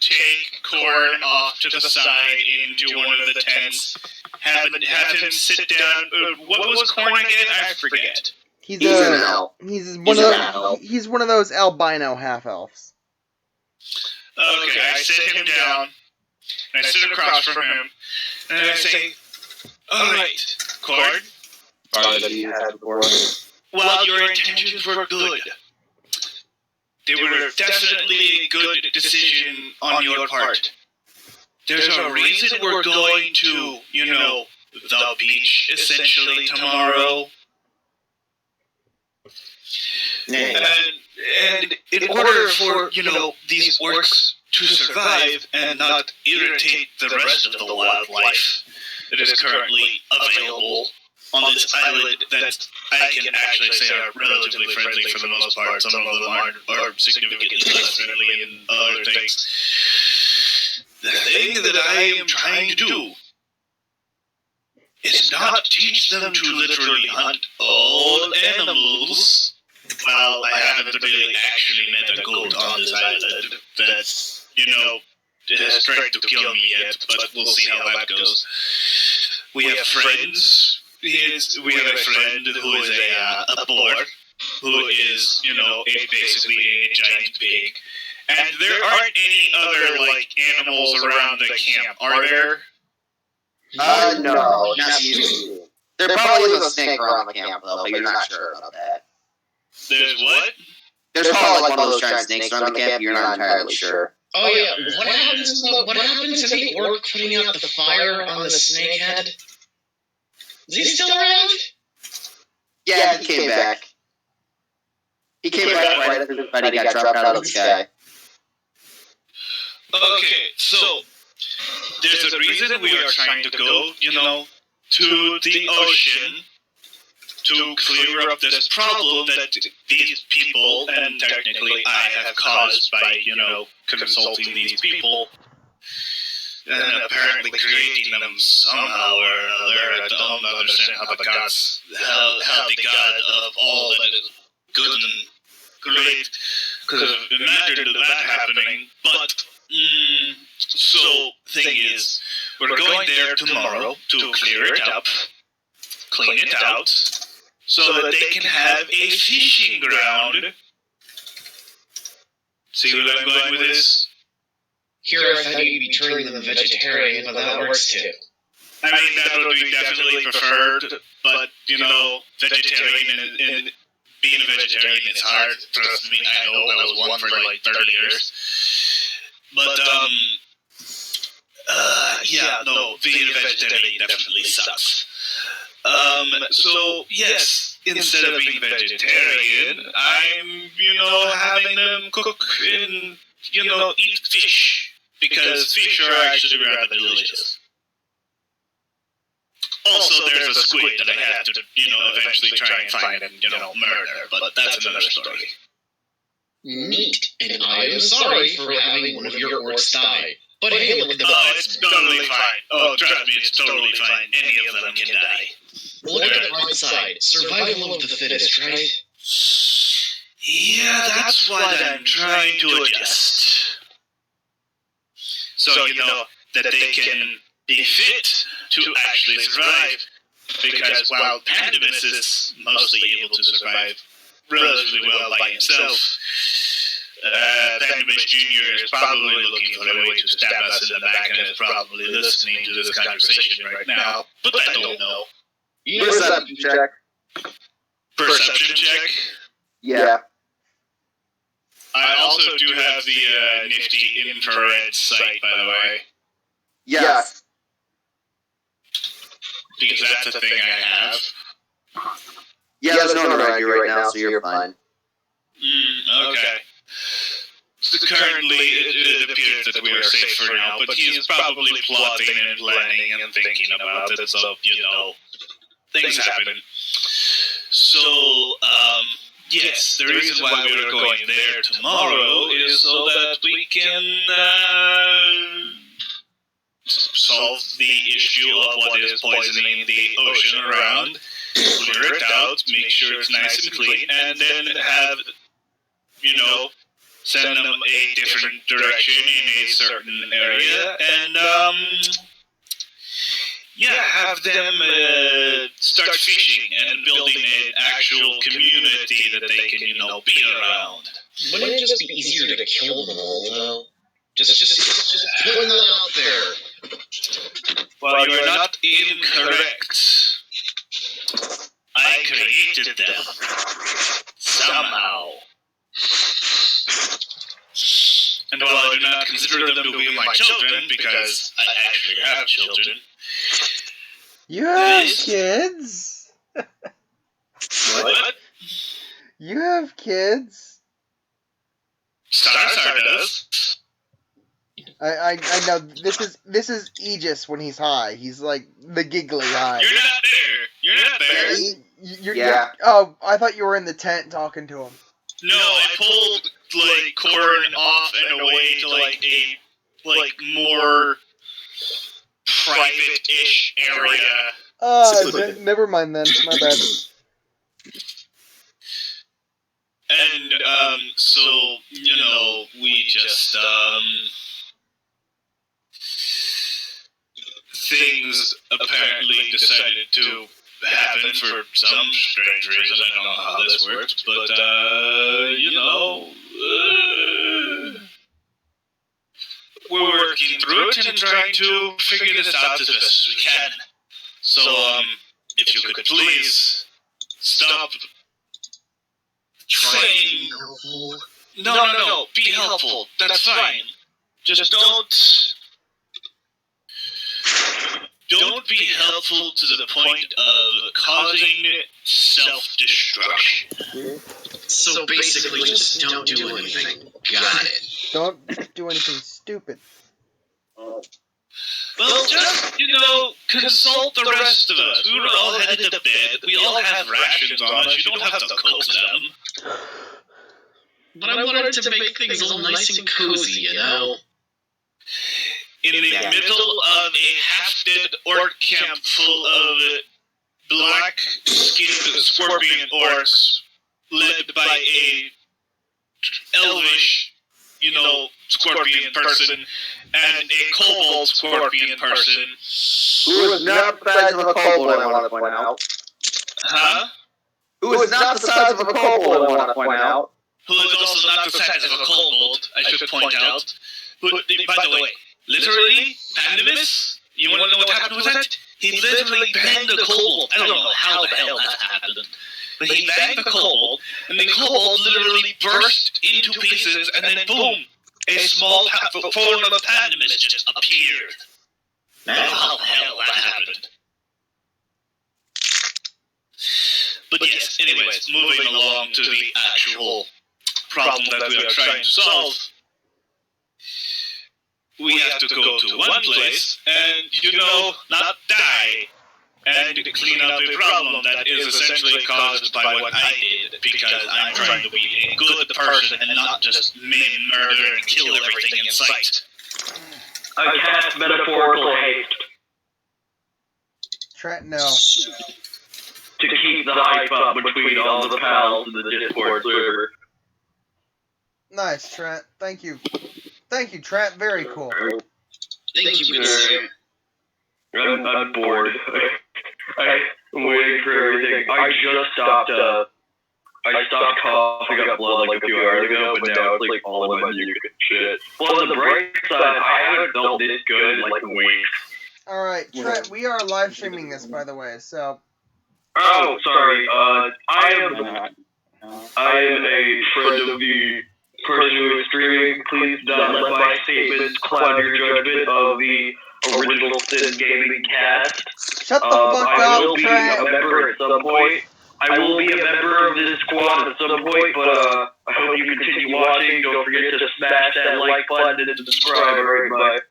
take Corn off to the side into one of the tents, have him sit down. What was Corn again? I forget. He's an elf. He's one of those albino half elves. Okay, I sit him down, and I sit across from him, and I say, "Alright, Corn, well, your intentions were good. They were definitely a good decision on your part. There's a reason we're going to, the beach, essentially, tomorrow. And in order for, these orcs to survive and not irritate the rest of the wildlife that is currently available on this island that I can actually say are relatively friendly for the most part. Some of them are significantly less friendly in other things. The thing that I am trying to do is not teach them to literally hunt all animals. Well, I haven't really actually met a goat on this island that, has tried to kill me yet, but we'll see how that goes. We have friends. We have a friend who is a boar, who is, basically a giant pig. And there aren't any other, animals around the camp, are there? No, not usually. There probably is a snake around the camp, though, but you're not sure about that. There's what? There's probably one of those giant snakes around the camp, you're not entirely sure. Oh yeah, what happened to the orc putting out the fire on the snake head? Is he still around? Yeah, he came back. He came back right after the buddy got dropped out of the sky. Okay, so there's a reason we are trying to go, to the ocean to clear up this problem that these people, and technically I have caused by, consulting these people, and apparently creating them somehow or another. I don't understand how the gods, how the god of all that is good and great could have imagined that happening, but, so, thing is, we're going there tomorrow to clear it up, clean it out, so that they can have a fishing ground. See where I'm going with this? Here I thought you'd be turning them vegetarian, but that works too. I mean, that would be definitely preferred, but, vegetarian and being a vegetarian is hard. Trust me, I know, I was one for 30 years. But, being a vegetarian definitely sucks. So, yes, instead of being vegetarian, I'm, having them cook and, eat fish. Because fish are actually rather delicious. Also, there's a squid that I have to, eventually try and find and, murder, but that's another story. Neat, and I am sorry for having one of your orcs die. But hey, look at the Oh, it's totally fine. Oh, trust me, it's totally fine. Any of them can die. Look at the bright side. Survival of the fittest, right? Yeah, that's what I'm trying to adjust. So, that they can be fit to actually survive. Because while Pandemus is mostly able to survive relatively well by himself, Pandemus Jr. is probably looking for a way to stab us in the back and is probably listening to this conversation right now, but I don't know. Perception check. Perception check? Yeah. I also do have the nifty infrared sight, by the way. Yes. Because that's a thing I have. Yeah, there's no one around you right now, so you're fine. Okay. So currently, it appears that we are safe for now, but he is probably plotting and planning and thinking about it, so, things happen. So, yes, the reason why we are going there tomorrow is so that we can, solve the issue of what is poisoning the ocean around, clear it out, make sure it's nice and clean, and then have, send them a different direction in a certain area, and, have them start fishing and building an actual community that they can, be around. Wouldn't it just be easier to kill them all, though? Just putting that out there. Well, you're not incorrect. I created them. Somehow. And while I do not consider them to be my children, because I actually have children. You have kids? What? You have kids? Starsar does. I know this is Aegis when he's high. He's like the giggly high. You're not there. Yeah. Oh, I thought you were in the tent talking to him. No, I pulled Corin off and away to a more private-ish area. Never mind then. My bad. And so we just things apparently decided to happen for some strange reason. I don't know how this works, but, we're working through it and trying to figure this out as best as we can. So, if you could please stop trying. No. Be helpful. That's fine. Just don't be helpful to the point of causing self-destruction. So basically, just don't do anything. Got it. Don't do anything stupid. Well, just, consult the rest of us. We were all headed to bed. We all have rations on us. You don't have to cook them. But I wanted to make things all nice and cozy, you know? In the middle of a half-dead orc camp full of black-skinned scorpion orcs led by a elvish, scorpion person and a kobold scorpion person. Who is not the size of a kobold, I want to point out. Huh? Who is not the size of a kobold, I want to point out. Who is also not the size of a kobold, I should point out. But, by the way, literally, Pandemus, you want to know what happened with that? He literally banged a kobold. I don't know how the hell that happened. But he banged the kobold, and the kobold literally burst into pieces, and then boom, a small form of Pandemus just appeared. How the hell that happened? But yes, anyways, moving along to the actual problem that we are trying to solve. We have to go to one place and, not die, and clean up a problem that is essentially caused by what I did, because I'm trying to be a good person and not just maim, murder, and kill everything in sight. I cast metaphorical haste No. to keep the hype up between all the pals in the Discord server. Nice, Trent. Thank you. Thank you, Trent. Very cool. Thank you, good sir. I'm bored. I'm waiting for everything. I just stopped coughing up blood like a few hours ago, but now it's like all in my mucus and shit. Well, on the bright side, I haven't felt this good in like weeks. Alright, Trent, we are live streaming this, by the way, so... Oh, sorry. I am a friend of the person who is streaming. Please do not let my statements cloud your judgment of the original Sin Gaming cast. Shut the fuck I will up, be Trent! a member at some point. I will be a member of this squad at some point, but I hope you continue watching. Don't forget to smash that like button and subscribe. Alright,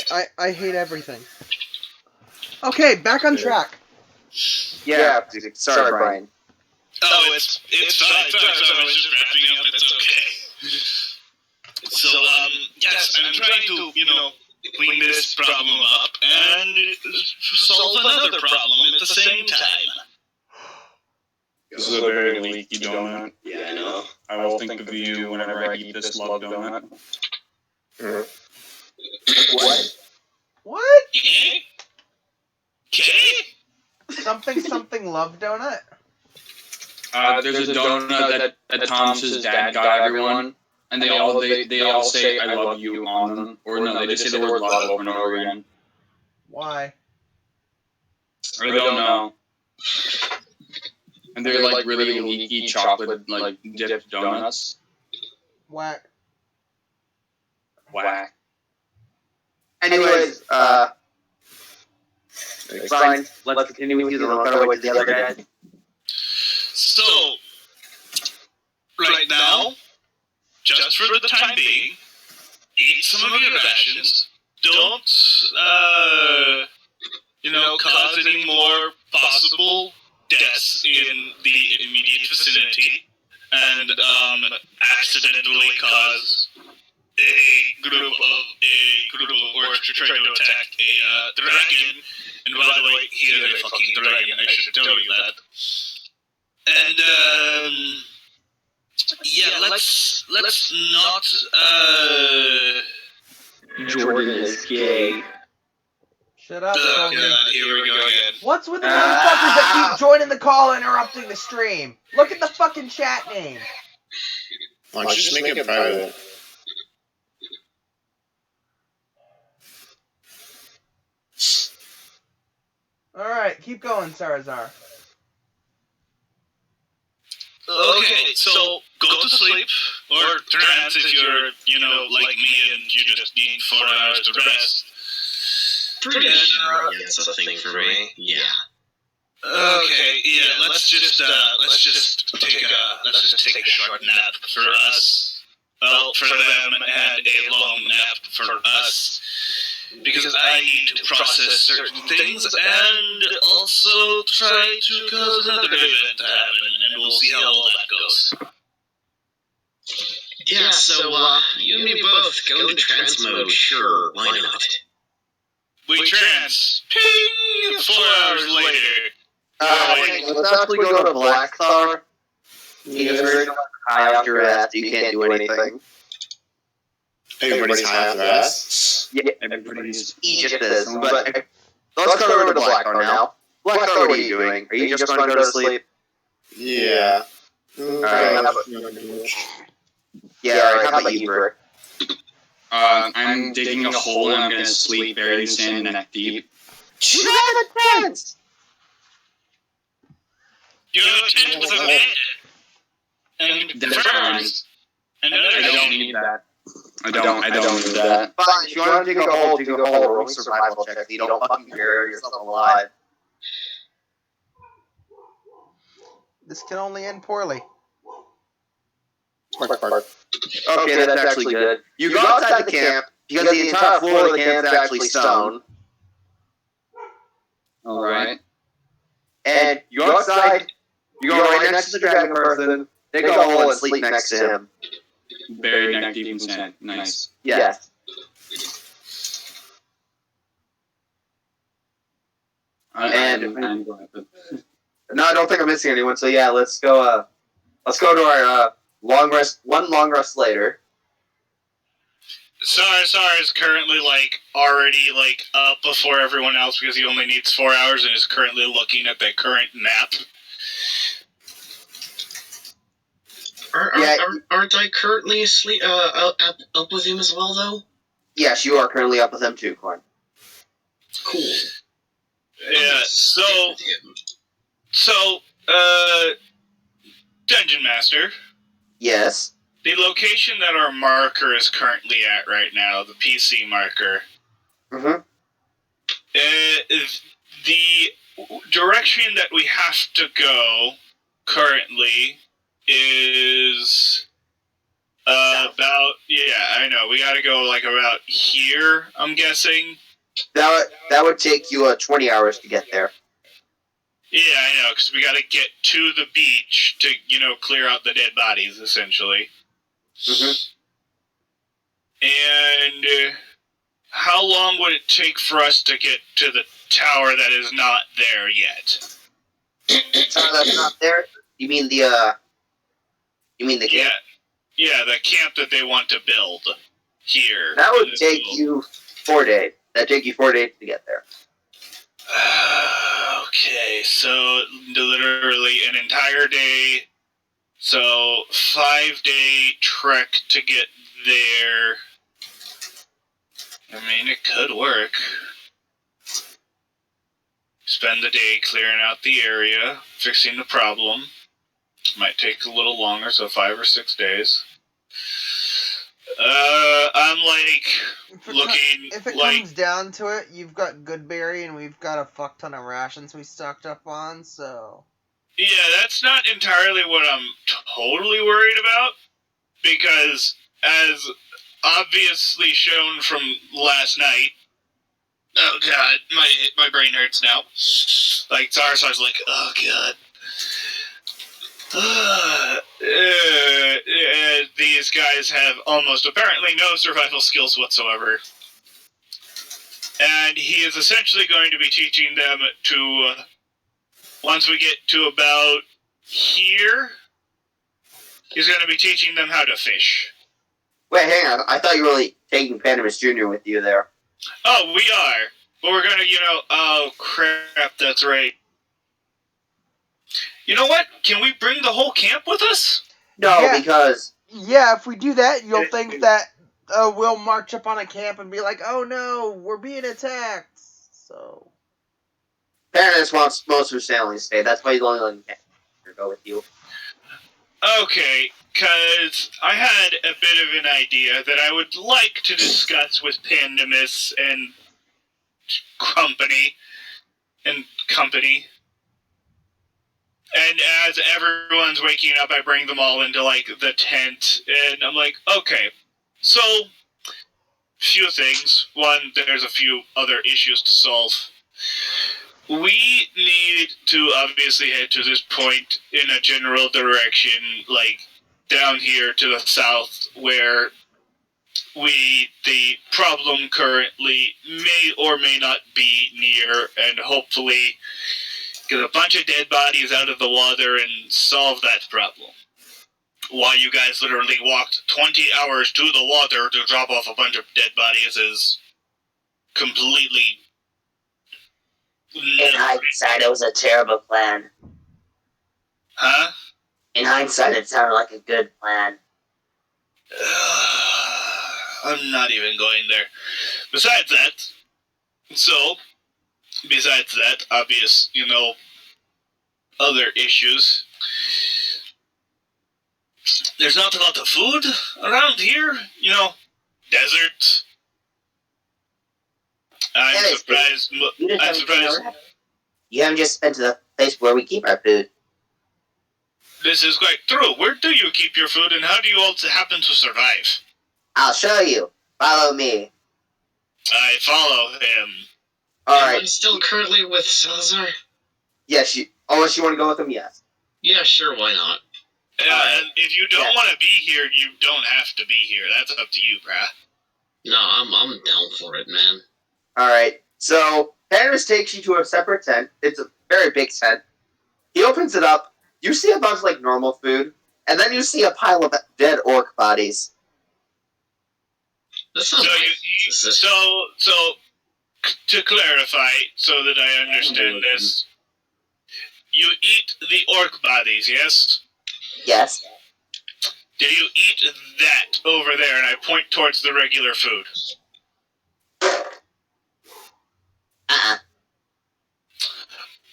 bye. I hate everything. Okay, back on track. Yeah, sorry, Brian. Oh, it's fine. I was just wrapping up. It's okay. So, yes, I'm trying to, clean this problem up and solve another problem at the same time. This is a very leaky donut. Yeah, I know. I will think of you whenever I eat this love donut. What? Eh? Okay? Something love donut? There's a donut that Thomas's dad got everyone, and they all say "I love you" on them, or no, they just say the word "love" over and over again. Why? I don't know. And they're like really leaky chocolate like dipped donuts. Whack. Whack. Anyways, fine. Let's continue with you. Then I'll cut away to the other guy. So, right now, just for the time being, eat some of your rations. Don't, cause any more possible deaths in the immediate vicinity, and accidentally cause a group of orcs to try to attack a dragon. And by the way, he is a fucking dragon. I should tell you that. And let's not Jordan is gay. Shut up, Oh Colby. god, here we go again. What's with the motherfuckers that keep joining the call and interrupting the stream? Look at the fucking chat name. Why don't you just make it private? Alright, keep going, Sarazar. Okay, so go to sleep, or trance if you're, like me and you just need 4 hours to rest. Pretty sure that's a thing for me. Yeah. Okay, yeah, let's just take a short nap for us. Well, for them, and a long nap for us. Because I need to process certain things and also try to cause another event to happen, and we'll see how all that goes. Yeah, so, you and me both go into trance mode, sure, why not? We trance. Ping! 4 hours later. Let's actually go to Black Star. Because we're high off your ass, you can't do anything. Everybody's high off their ass? Yeah, Everybody's. Egypt is, but let's go over to Black Star now. Black Star, what are you doing? Are you just going to go to sleep? Yeah. Alright, how about you, Bert? I'm digging a hole and I'm gonna sleep buried in sand neck deep. You have a tent! You have a tent with a bed. And That's ferns. And I don't need that. I don't need that. Fine, if you want to dig a hole, roll me survival check so you don't fucking bury yourself alive. This can only end poorly. Okay, that's actually good. You go outside the camp, because the entire floor of the camp is actually stone. Alright. And you go outside, you go right next to the dragon person, dig a hole and sleep next to him. Buried neck deep in sand. Nice. Yes. I'm glad. No, I don't think I'm missing anyone, so yeah, let's go to our long rest later. Sarazar is currently, already, up before everyone else because he only needs 4 hours and is currently looking at the current map. Aren't I currently asleep, up with him as well, though? Yes, you are currently up with him too, Corn. Cool. Yeah, so, Dungeon Master. Yes. The location that our marker is currently at right now, the PC marker, Mm-hmm. The direction that we have to go currently is about, I know, we gotta go about here, I'm guessing. That would take you 20 hours to get there. Yeah, I know, because we gotta get to the beach to, clear out the dead bodies, essentially. Mm-hmm. And how long would it take for us to get to the tower that is not there yet? Tower that's not there? You mean the camp? Yeah, the camp that they want to build here. That would take you 4 days. That'd take you 4 days to get there. Okay, so literally an entire day. So 5-day trek to get there. I mean, it could work. Spend the day clearing out the area, fixing the problem. Might take a little longer, so 5 or 6 days. I'm looking if it comes down to it, you've got Goodberry and we've got a fuck ton of rations we stocked up on, so... Yeah, that's not entirely what I'm totally worried about, because as obviously shown from last night, oh god, my brain hurts now. Zarsar's oh god. These guys have almost apparently no survival skills whatsoever. And he is essentially going to be teaching them to, once we get to about here, he's going to be teaching them how to fish. Wait, hang on. I thought you taking Pandamus Jr. with you there. Oh, we are. But we're gonna, oh crap, that's right. You know what? Can we bring the whole camp with us? No, Yeah. because... Yeah, if we do that, you'll think that we'll march up on a camp and be like, oh no, we're being attacked. So... Pandamus wants most of his family to stay. That's why he's only letting Pandamus go with you. Okay, because I had a bit of an idea that I would like to discuss with Pandamus and company. And as everyone's waking up, I bring them all into, like, the tent, and I'm like, okay, so, few things. One, there's a few other issues to solve. We need to obviously head to this point in a general direction, like, down here to the south, where the problem currently may or may not be near, and hopefully get a bunch of dead bodies out of the water and solve that problem. Why you guys literally walked 20 hours to the water to drop off a bunch of dead bodies is completely... In hindsight, it was a terrible plan. Huh? In hindsight, it sounded like a good plan. I'm not even going there. Besides that, obvious, other issues. There's not a lot of food around here, desert. I'm surprised. You haven't just been to the place where we keep our food. This is quite true. Where do you keep your food, and how do you all happen to survive? I'll show you. Follow me. I follow him. Alright. I'm still currently with Salazar? Yes, unless you want to go with him, yes. Yeah, sure, why not? And if you don't want to be here, you don't have to be here. That's up to you, bruh. No, I'm down for it, man. Alright, so Pandamus takes you to a separate tent. It's a very big tent. He opens it up. You see a bunch of, like, normal food, and then you see a pile of dead orc bodies. That sounds So, to clarify, so that I understand this, you eat the orc bodies, yes? Yes. Do you eat that over there? And I point towards the regular food.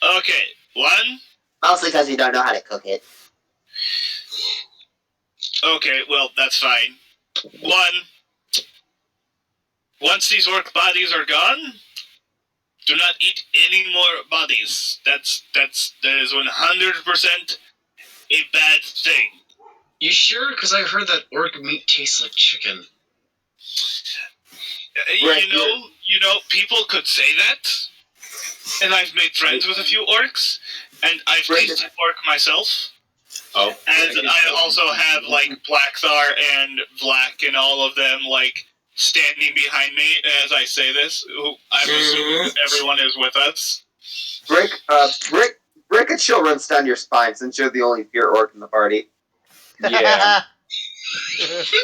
Okay, one. Mostly because you don't know how to cook it. Okay, well, that's fine. One. Once these orc bodies are gone, do not eat any more bodies. That is 100% a bad thing. You sure? Because I heard that orc meat tastes like chicken. People could say that. And I've made friends with a few orcs. And I've tasted orc myself. Oh. And I also have, like, Blackthar and Black and all of them, like, standing behind me as I say this. I'm assuming everyone is with us. Brick and chill runs down your spine since you're the only pure orc in the party. Yeah.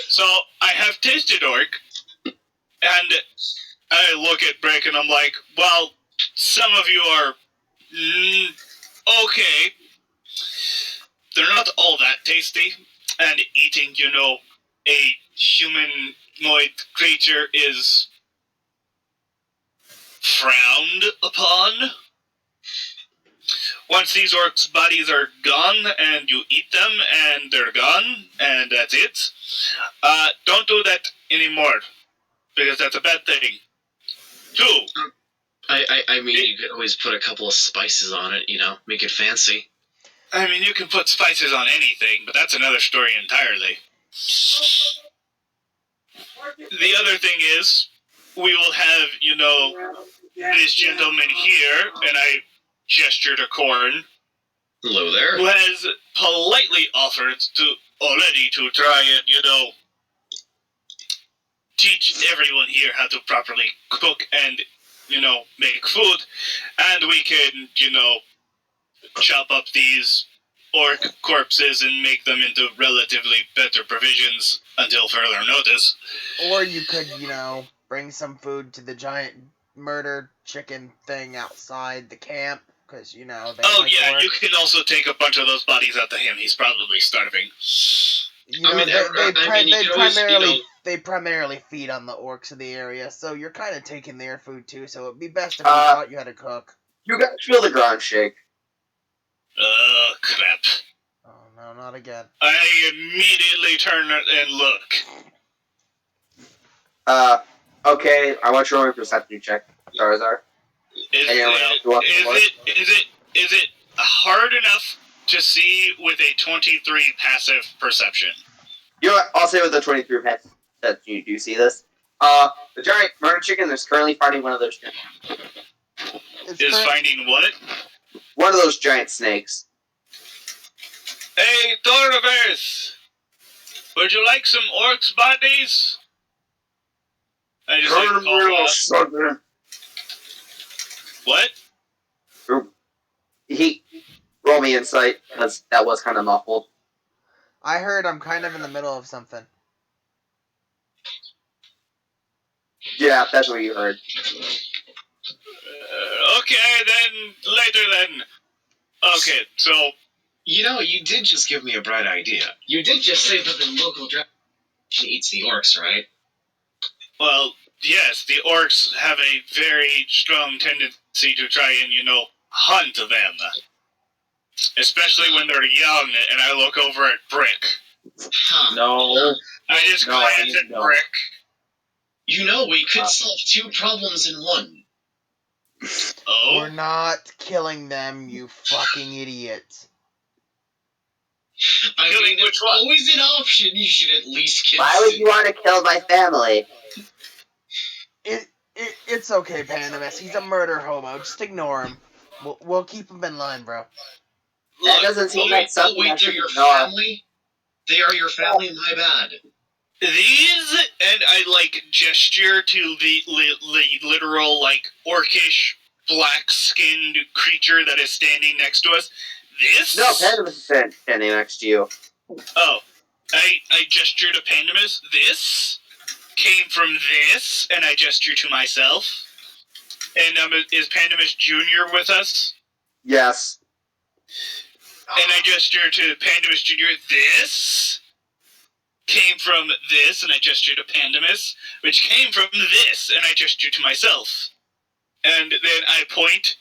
So, I have tasted orc, and I look at Brick and I'm like, well, some of you are okay. They're not all that tasty, and eating, a humanoid creature is frowned upon. Once these orcs' bodies are gone, and you eat them, and they're gone, and that's it, don't do that anymore, because that's a bad thing. 2. I mean, you could always put a couple of spices on it, make it fancy. I mean, you can put spices on anything, but that's another story entirely. The other thing is, we will have, this gentleman here, and I gesture to Korn. Hello there. Who has politely offered to try and, teach everyone here how to properly cook and, make food. And we can, chop up these orc corpses and make them into relatively better provisions until further notice. Or you could, bring some food to the giant murder chicken thing outside the camp, because, they Oh, like yeah, orcs. you can also take a bunch of those bodies out to him. He's probably starving. They primarily feed on the orcs of the area, so you're kind of taking their food too. So it'd be best if you taught you how to cook. You guys feel the ground shake. Oh, crap. Oh no, not again. I immediately turn and look. Okay, I want you to roll a perception check, Charizard. Is it hard enough to see with a 23 passive perception? You know what? I'll say with the 23 pets that you do see this. The giant murder chicken is currently fighting one of those. Finding what? One of those giant snakes. Hey, Thor of Earth! Would you like some orcs' bodies? I just What? Roll me insight, because that was kind of muffled. I heard I'm kind of in the middle of something. Yeah, that's what you heard. Okay, then, later then. Okay, so... You did just give me a bright idea. You did just say that the local dragon eats the orcs, right? Well, yes, the orcs have a very strong tendency to try and, hunt them. Especially when they're young, and I look over at Brick. Huh. No. I just glance at Brick. We could solve two problems in one. Oh? We're not killing them, you fucking idiot. It's always an option. You should at least consider. Why would you want to kill my family? It's okay, Pandamus. He's a murder hobo. Just ignore him. We'll keep him in line, bro. That doesn't seem like something I should they're your ignore. family? They are your family, my bad. These, and I, gesture to the literal, orcish, black-skinned creature that is standing next to us. This? No, Pandamus is standing next to you. Oh. I gesture to Pandamus. This came from this, and I gesture to myself. And is Pandamus Jr. with us? Yes. And I gesture to Pandamus Jr. This came from this, and I gesture to Pandamus, which came from this, and I gesture to myself. And then I point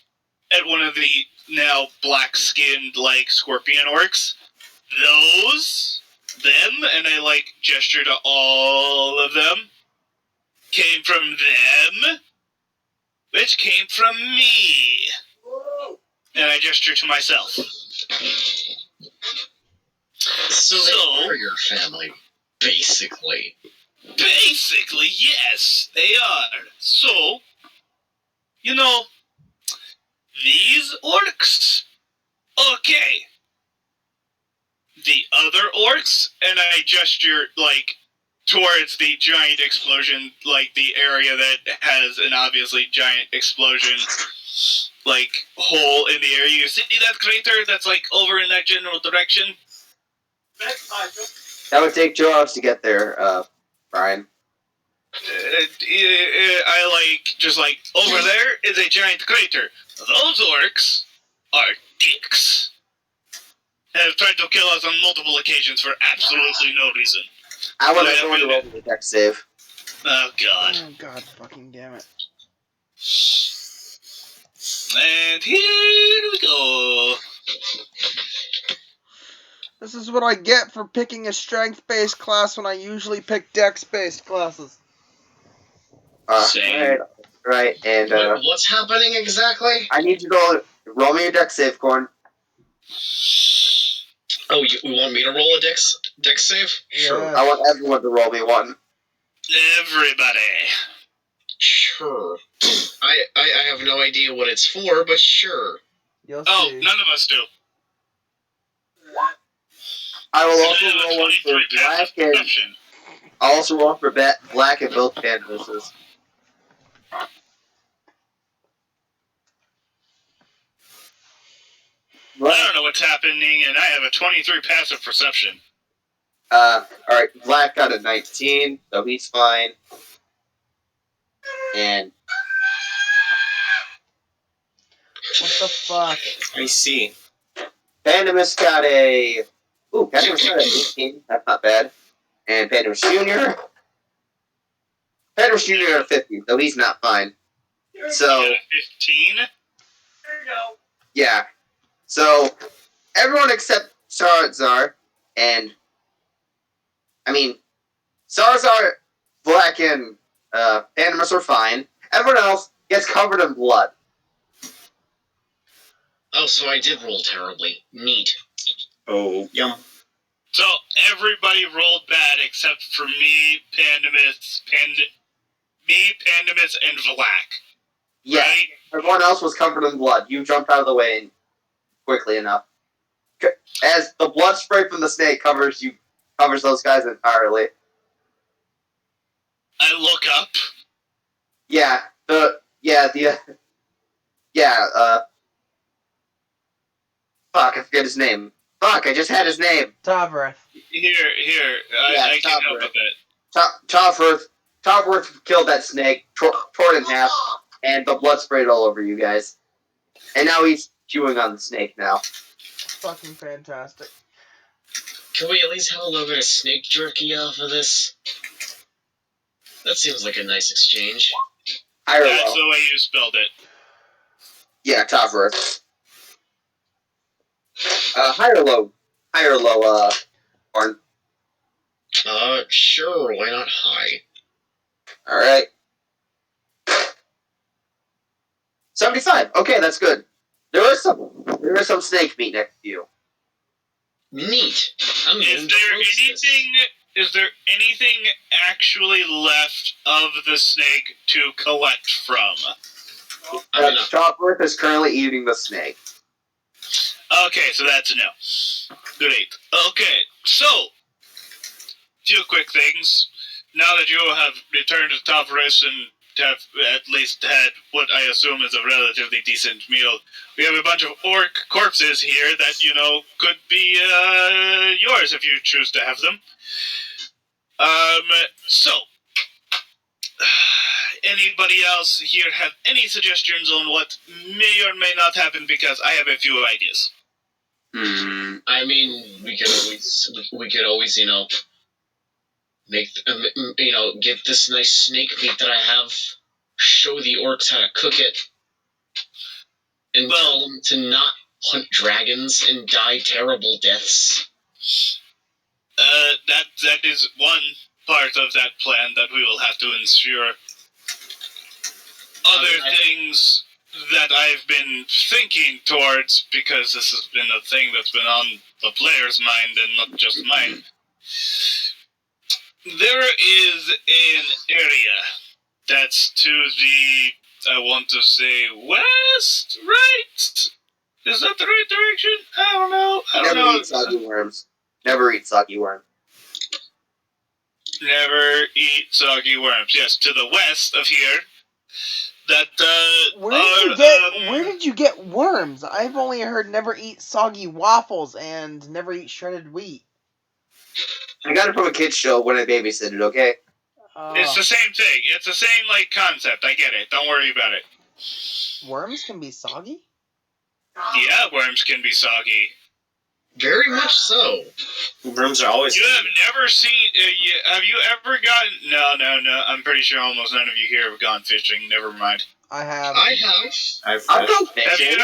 at one of the now black-skinned, scorpion orcs. Them, and I, gesture to all of them, came from them, which came from me. And I gesture to myself. So they are your family, basically. Basically, yes, they are. So, these orcs. Okay. The other orcs, and I gesture, towards the giant explosion, the area that has an obviously giant explosion, hole in the area. You see that crater that's, over in that general direction? That would take 2 hours to get there, Brian. Over there is a giant crater. Those orcs are dicks. Have tried to kill us on multiple occasions for absolutely no reason. I want everyone to roll the deck save. Oh, God. Oh, God fucking damn it. And here we go. This is what I get for picking a strength-based class when I usually pick dex-based classes. Same. Right, and what's happening exactly? I need you to roll me your deck save, Corn. Oh, you want me to roll a dex save? Sure. I want everyone to roll me one. Everybody. Sure. I have no idea what it's for, but sure. You'll Oh, see. none of us do. I will also roll one for Black and... I'll also roll for Black and both Pandamuses. I don't know what's happening, and I have a 23 passive perception. Alright, Black got a 19, so he's fine. And What the fuck? I see. Pandemus got a... Ooh, Pandemus got an 18. That's not bad. And Pandemus Jr. Pandemus Jr. got a 50, so he's not fine. So... 15? Yeah. So, everyone except Charizard and... I mean, Charizard, Black, and Pandemus are fine. Everyone else gets covered in blood. Oh, so I did roll terribly. Neat. Oh. Yum. So everybody rolled bad except for me, Pandemus, and Vlak. Yeah. Right? Everyone else was covered in blood. You jumped out of the way quickly enough. As the blood spray from the snake covers those guys entirely. I look up. Yeah. Fuck, I forget his name. Fuck, I just had his name. Tavrath. Here, I can help with it. Topworth killed that snake, tore it in half, and the blood sprayed all over you guys. And now he's chewing on the snake now. Fucking fantastic. Can we at least have a little bit of snake jerky off of this? That seems like a nice exchange. High or That's low? the way you spelled it. Yeah, Topworth. High or low? High or low, Barn? Sure, why not high? Alright. 75. Okay, that's good. There is some snake meat next to you. Neat. I'm Is going to roast this. is there anything actually left of the snake to collect from? I mean, Topworth is currently eating the snake. Okay, so that's a no. Great. Okay, so, few quick things. Now that you have returned to Tavros and have at least had what I assume is a relatively decent meal, we have a bunch of orc corpses here that, could be yours if you choose to have them. So, anybody else here have any suggestions on what may or may not happen? Because I have a few ideas. I mean, we could always, make, get this nice snake meat that I have, show the orcs how to cook it, and tell them to not hunt dragons and die terrible deaths. That is one part of that plan that we will have to ensure. Other things that I've been thinking towards, because this has been a thing that's been on the player's mind and not just mine. There is an area that's to the, I want to say, west, right? Is that the right direction? I don't know. Never eat soggy worms. Never eat soggy worms. Never eat soggy worms. Yes, to the west of here. Where did you get worms? I've only heard never eat soggy waffles and never eat shredded wheat. I got it from a kid's show when I babysitted, okay? It's the same thing. It's the same, concept. I get it. Don't worry about it. Worms can be soggy? Yeah, worms can be soggy. Very much so. Worms are always. You have never seen... have you ever gotten... No. I'm pretty sure almost none of you here have gone fishing. Never mind. I have. I've Have you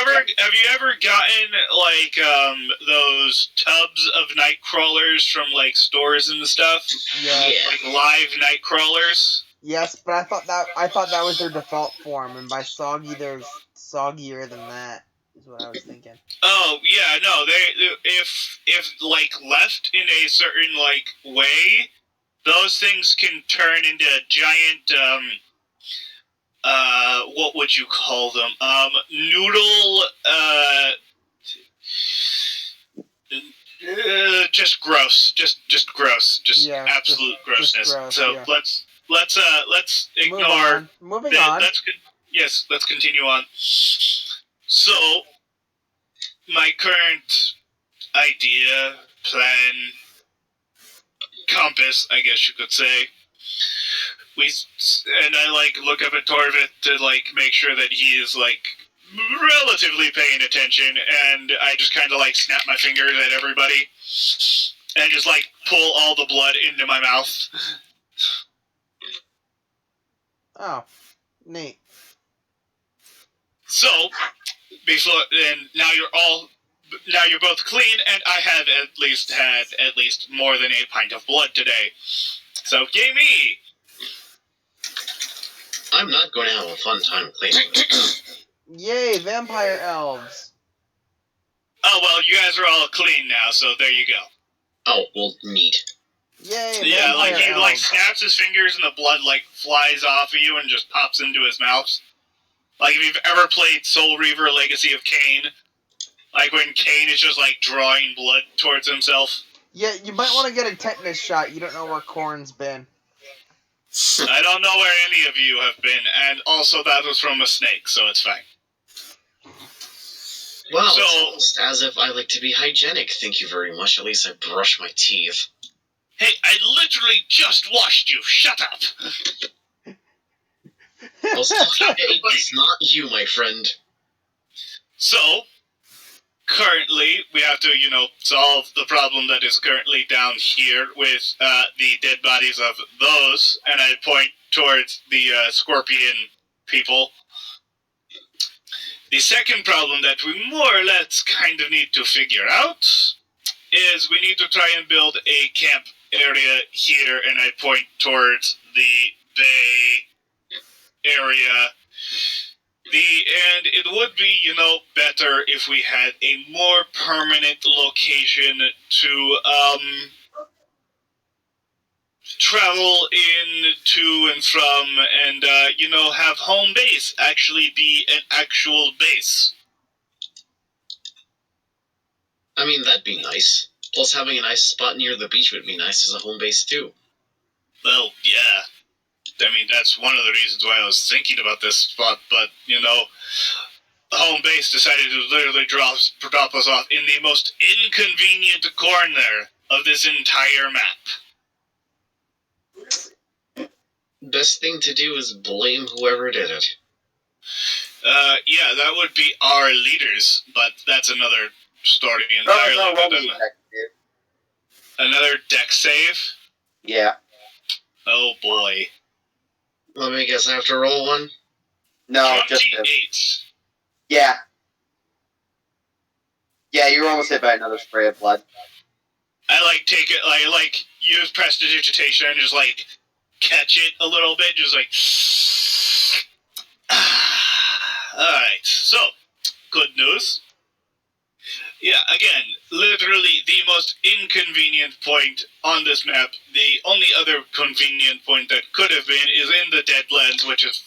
ever gotten, those tubs of night crawlers from, stores and stuff? Yes. Yeah. Live night crawlers? Yes, but I thought that was their default form, and by soggy, there's soggier than that, is what I was thinking. Oh, yeah, no, if left in a certain, way, those things can turn into giant, what would you call them? Noodle, just gross. Just gross. Just absolute grossness. Just gross, so yeah. let's ignore. Moving on. Let's continue on. So, my my current idea, plan, compass, I guess you could say. I like look up at Torvit to like make sure that he is like relatively paying attention, and I just kind of like snap my fingers at everybody and just like pull all the blood into my mouth. Oh, neat. So, now you're both clean, and I have at least had more than a pint of blood today. So, yay me! I'm not going to have a fun time cleaning. Yay, vampire elves. Oh, well, you guys are all clean now, so there you go. Oh, well, neat. Yay, Yeah, vampire like he elves. like snaps his fingers and the blood like flies off of you and just pops into his mouth. Like if you've ever played Soul Reaver Legacy of Kain, like when Kain is just like drawing blood towards himself. Yeah, you might want to get a tetanus shot. You don't know where Corn's been. I don't know where any of you have been, and also that was from a snake, so it's fine. Wow, So- it's almost as if I like to be hygienic. Thank you very much. At least I brush my teeth. Hey, I literally just washed you. Shut up. It's not you, my friend. So, currently, we have to, solve the problem that is currently down here with the dead bodies of those, and I point towards the scorpion people. The second problem that we more or less kind of need to figure out is we need to try and build a camp area here, and I point towards the bay area. And it would be, better if we had a more permanent location to travel in to and from, and have home base actually be an actual base. I mean, that'd be nice. Plus, having a nice spot near the beach would be nice as a home base, too. Well, yeah. I mean, that's one of the reasons why I was thinking about this spot, but, home base decided to literally drop us off in the most inconvenient corner of this entire map. Best thing to do is blame whoever did it. Yeah, that would be our leaders, but that's another story entirely. No, but roll me back, dude. another deck save? Yeah. Oh boy. Let me guess, I have to roll one? No, just 28. yeah. Yeah, you were almost hit by another spray of blood. I take it, I use prestidigitation and just catch it a little bit, just Alright, so, good news. Yeah, again, literally the most inconvenient point on this map. The only other convenient point that could have been is in the Deadlands, which is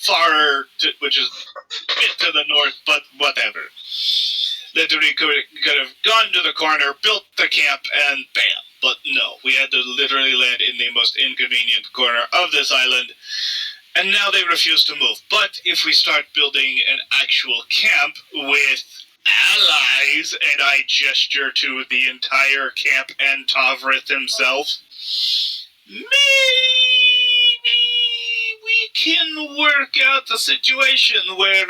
which is a bit to the north, but whatever. Literally could have gone to the corner, built the camp, and bam. But no, we had to literally land in the most inconvenient corner of this island, and now they refuse to move. But if we start building an actual camp with allies, and I gesture to the entire camp and Tavrith himself, maybe we can work out a situation where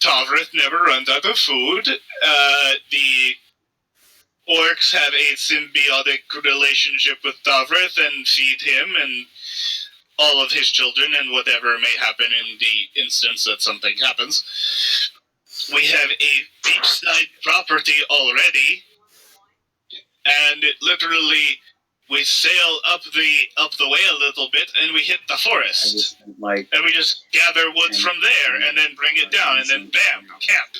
Tavrith never runs out of food. The orcs have a symbiotic relationship with Tavrith and feed him and all of his children and whatever may happen in the instance that something happens. We have a beachside property already, and literally we sail up the way a little bit, and we hit the forest, and we just gather woods from there, and then bring it down, and then bam, camp.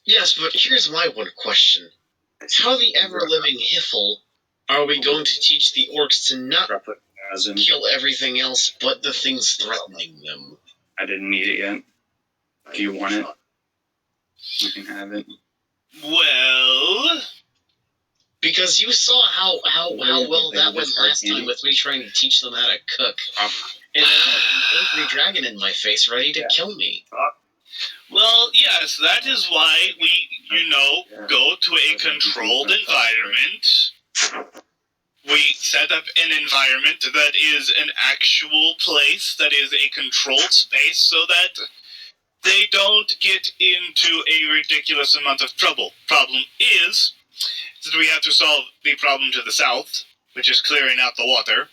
Yes, but here's my one question. How the ever-living Hiffle are we going to teach the orcs to not kill everything else but the things threatening them? I didn't need it yet. If you want it, you can have it. Well, because you saw how well that went last time with me trying to teach them how to cook. And then I had an angry dragon in my face ready to kill me. Well, yes, that is why we, go to a controlled environment. We set up an environment that is an actual place, that is a controlled space, so that they don't get into a ridiculous amount of trouble. Problem is that we have to solve the problem to the south, which is clearing out the water.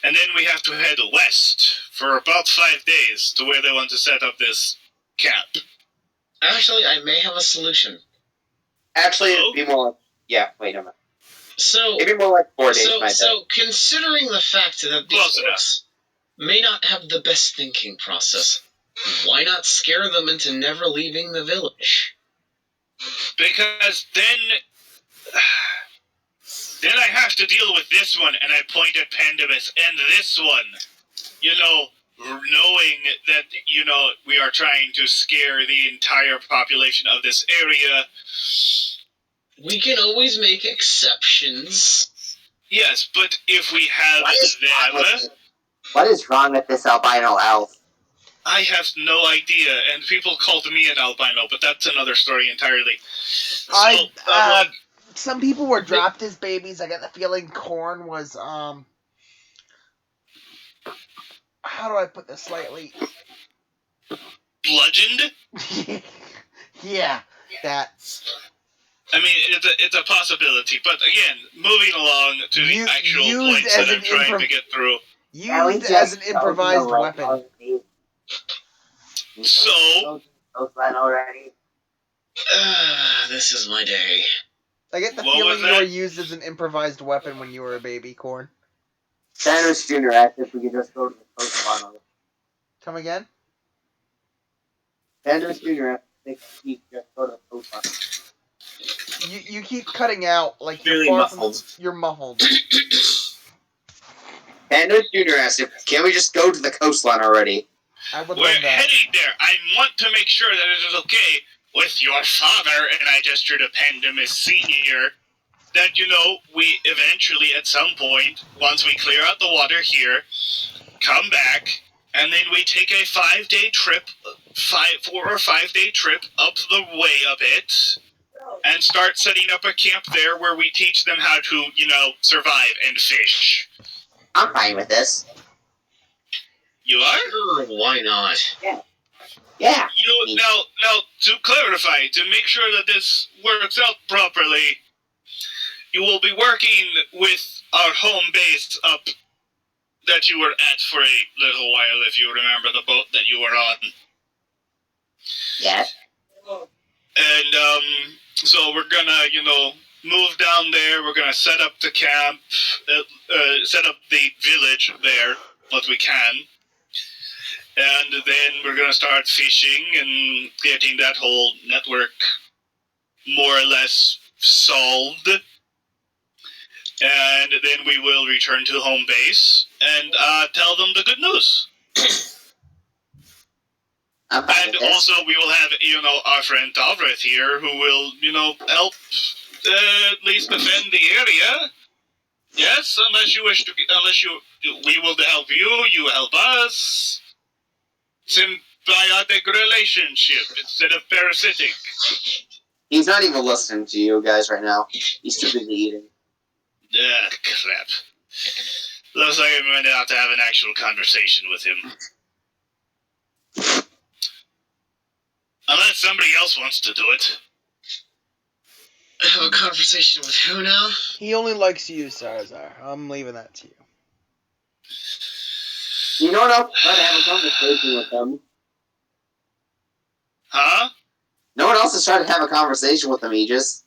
And then we have to head west for about 5 days to where they want to set up this camp. Actually, I may have a solution. Actually, it'd be more like... Yeah, wait a minute. So, It'd be more like 4 days, my so considering the fact that these Close enough. orcs may not have the best thinking process, why not scare them into never leaving the village? Because then I have to deal with this one, and I point at Pandemus, and this one. Knowing that, we are trying to scare the entire population of this area. We can always make exceptions. Yes, but if we have them... What is wrong with this albino elf? I have no idea, and people called me an albino, but that's another story entirely. Some people were dropped as babies. I get the feeling Korn was, how do I put this slightly? Bludgeoned? Yeah, that. I mean, it's a possibility, but again, moving along to the actual points that I'm trying to get through. Used as an improvised weapon. So... already. This is my day. I get the feeling you were used as an improvised weapon when you were a baby, Korn. Sandwich Jr. asked if we could just go to the coastline. Come again? Sandwich Jr. asked if we could just go to the coastline. You keep cutting out, like you're Really far muffled. from... You're muffled. Sandwich Jr. asked if can we just go to the coastline already? I would We're love that. heading there. I want to make sure that it is okay with your father, and I gestured to Pandemus Senior, that, we eventually, at some point, once we clear out the water here, come back, and then we take a 5-day trip, 4 or 5 day trip up the way a bit, and start setting up a camp there where we teach them how to, survive and fish. I'm fine with this. You are? Sure, why not? Yeah. Now, to clarify, to make sure that this works out properly, you will be working with our home base up that you were at for a little while, if you remember the boat that you were on. Yes. And, so we're gonna, move down there, we're gonna set up the camp, set up the village there, what we can. And then we're going to start fishing and getting that whole network more or less solved. And then we will return to home base and tell them the good news. And also we will have, our friend Tavrith here who will, help at least defend the area. Yes, we will help you help us. Symbiotic relationship instead of parasitic. He's not even listening to you guys right now. He's too busy eating. Crap. Looks like I'm going to have an actual conversation with him. Unless somebody else wants to do it. Have a conversation with who now? He only likes you, Sarazar. I'm leaving that to you. You know what else? Try to have a conversation with him. Huh? No one else is trying to have a conversation with him, Aegis.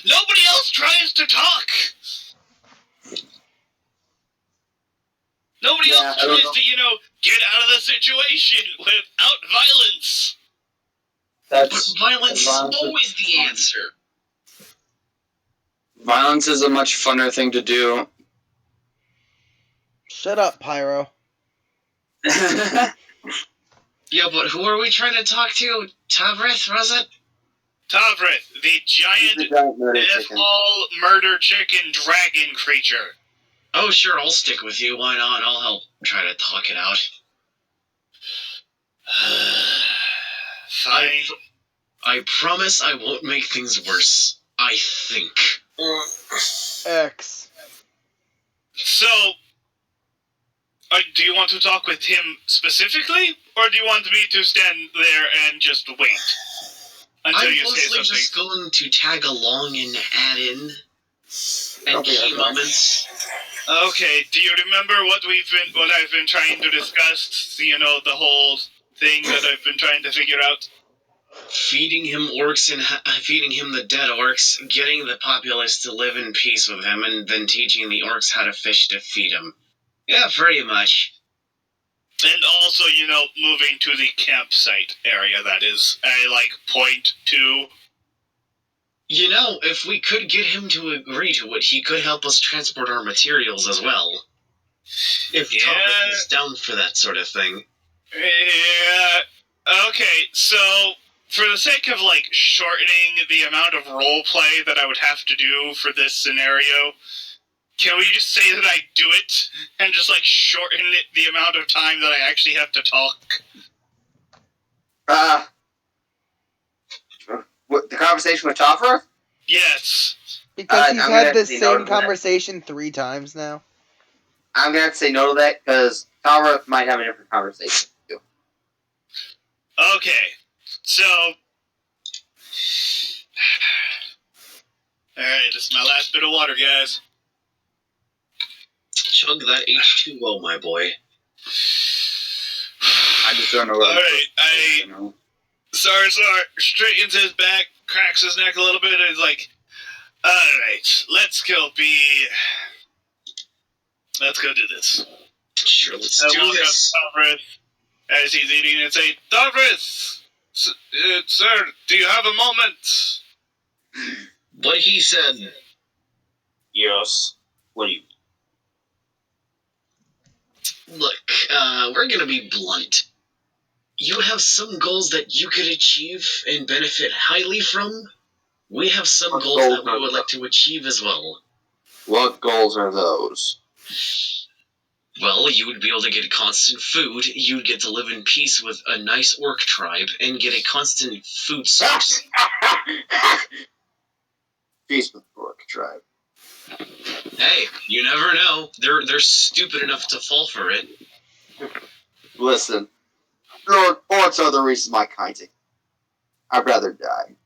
Nobody else tries to talk! Nobody else tries to, get out of the situation without violence. But violence is always the answer. Violence is a much funner thing to do. Shut up, Pyro. Yeah, but who are we trying to talk to? Tavrith, was it? Tavrith, the giant all murder chicken dragon creature. Oh, sure, I'll stick with you. Why not? I'll help try to talk it out. fine. I promise I won't make things worse. I think. X. So, do you want to talk with him specifically, or do you want me to stand there and just wait until I'm you say mostly something? just going to tag along and add in and key moments. Okay, do you remember what I've been trying to discuss? You know, the whole thing that I've been trying to figure out? Feeding him orcs and feeding him the dead orcs, getting the populace to live in peace with him, and then teaching the orcs how to fish to feed him. Yeah, pretty much. And also, you know, moving to the campsite area, that is. I like point two. You know, if we could get him to agree to it, he could help us transport our materials as well. If Thomas is down for that sort of thing. Yeah. Okay, so for the sake of like shortening the amount of role play that I would have to do for this scenario, can we just say that I do it and just like shorten it the amount of time that I actually have to talk? What, the conversation with Topher? Yes. Because he's I'm gonna had this say no same to that. conversation 3 times now. I'm gonna have to say no to that because Topher might have a different conversation too. Okay, so alright, this is my last bit of water, guys. Chug that H2O, my boy. I just don't know what Alright, Sar straightens his back, cracks his neck a little bit, and is like, alright, let's go do this. Sure, let's I do walk this. up to Tophrith as he's eating and say, Tophrith, sir, do you have a moment? What he said. Yes. What do you? Look, we're gonna be blunt. You have some goals that you could achieve and benefit highly from. We have some What goals goals that we are would those? like to achieve as well. What goals are those? Well, you would be able to get constant food, you'd get to live in peace with a nice orc tribe, and get a constant food source. Peace with the Orc tribe. Hey, you never know. They're stupid enough to fall for it. Listen, orcs are the reason my kind take. I'd rather die.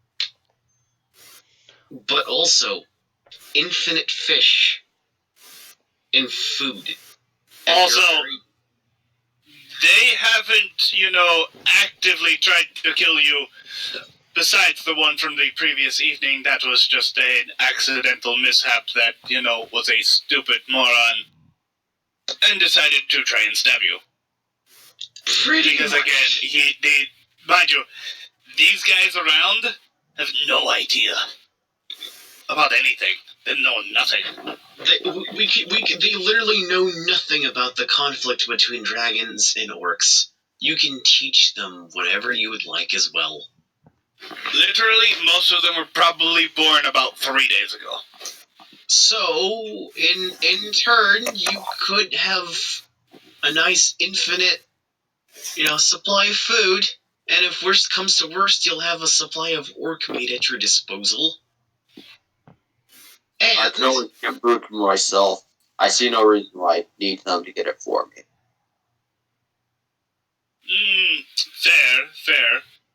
But also, infinite fish and food. And Also, you're very- they haven't, you know, actively tried to kill you. Besides the one from the previous evening, that was just an accidental mishap that, you know, was a stupid moron and decided to try and stab you. pretty Because much. again, mind you, these guys around have no idea about anything. They know nothing. They literally know nothing about the conflict between dragons and orcs. You can teach them whatever you would like as well. Literally, most of them were probably born about 3 days ago. So, in turn, you could have a nice infinite, supply of food. And if worst comes to worst, you'll have a supply of orc meat at your disposal. I And can only get food for myself. I see no reason why I need them to get it for me.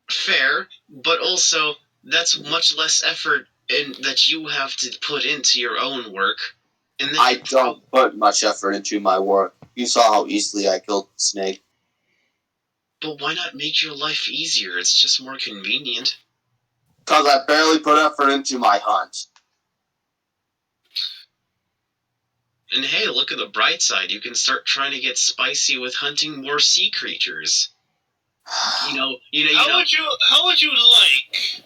fair, but also that's much less effort that you have to put into your own work. And then I don't put much effort into my work. You saw how easily I killed the snake. But why not make your life easier? It's just more convenient. Because I barely put effort into my hunt. And hey, look at the bright side. You can start trying to get spicy with hunting more sea creatures. How would you like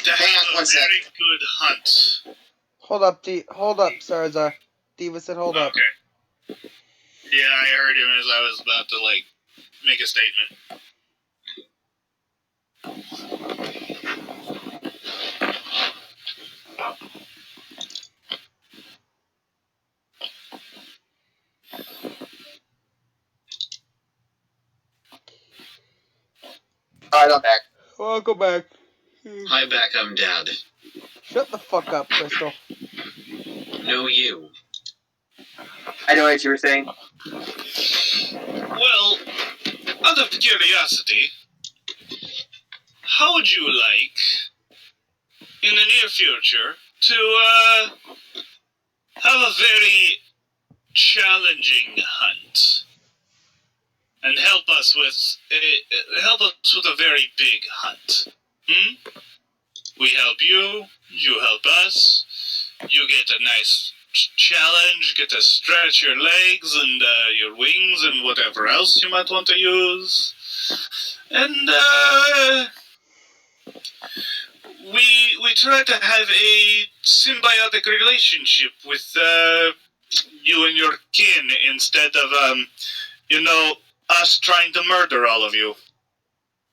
to have a very good hunt? Hold up, Sarzar. Diva said hold up. Okay. Yeah, I heard him as I was about to, make a statement. Alright, I'm back. Welcome back. Hi back, I'm Dad. Shut the fuck up, Crystal. No, you. I know what you were saying. Well, out of curiosity, how would you like, in the near future, to have a very challenging hunt and help us with a very big hunt? We help you, you help us. You get a nice challenge, get to stretch your legs and your wings and whatever else you might want to use. And we try to have a symbiotic relationship with you and your kin instead of us trying to murder all of you.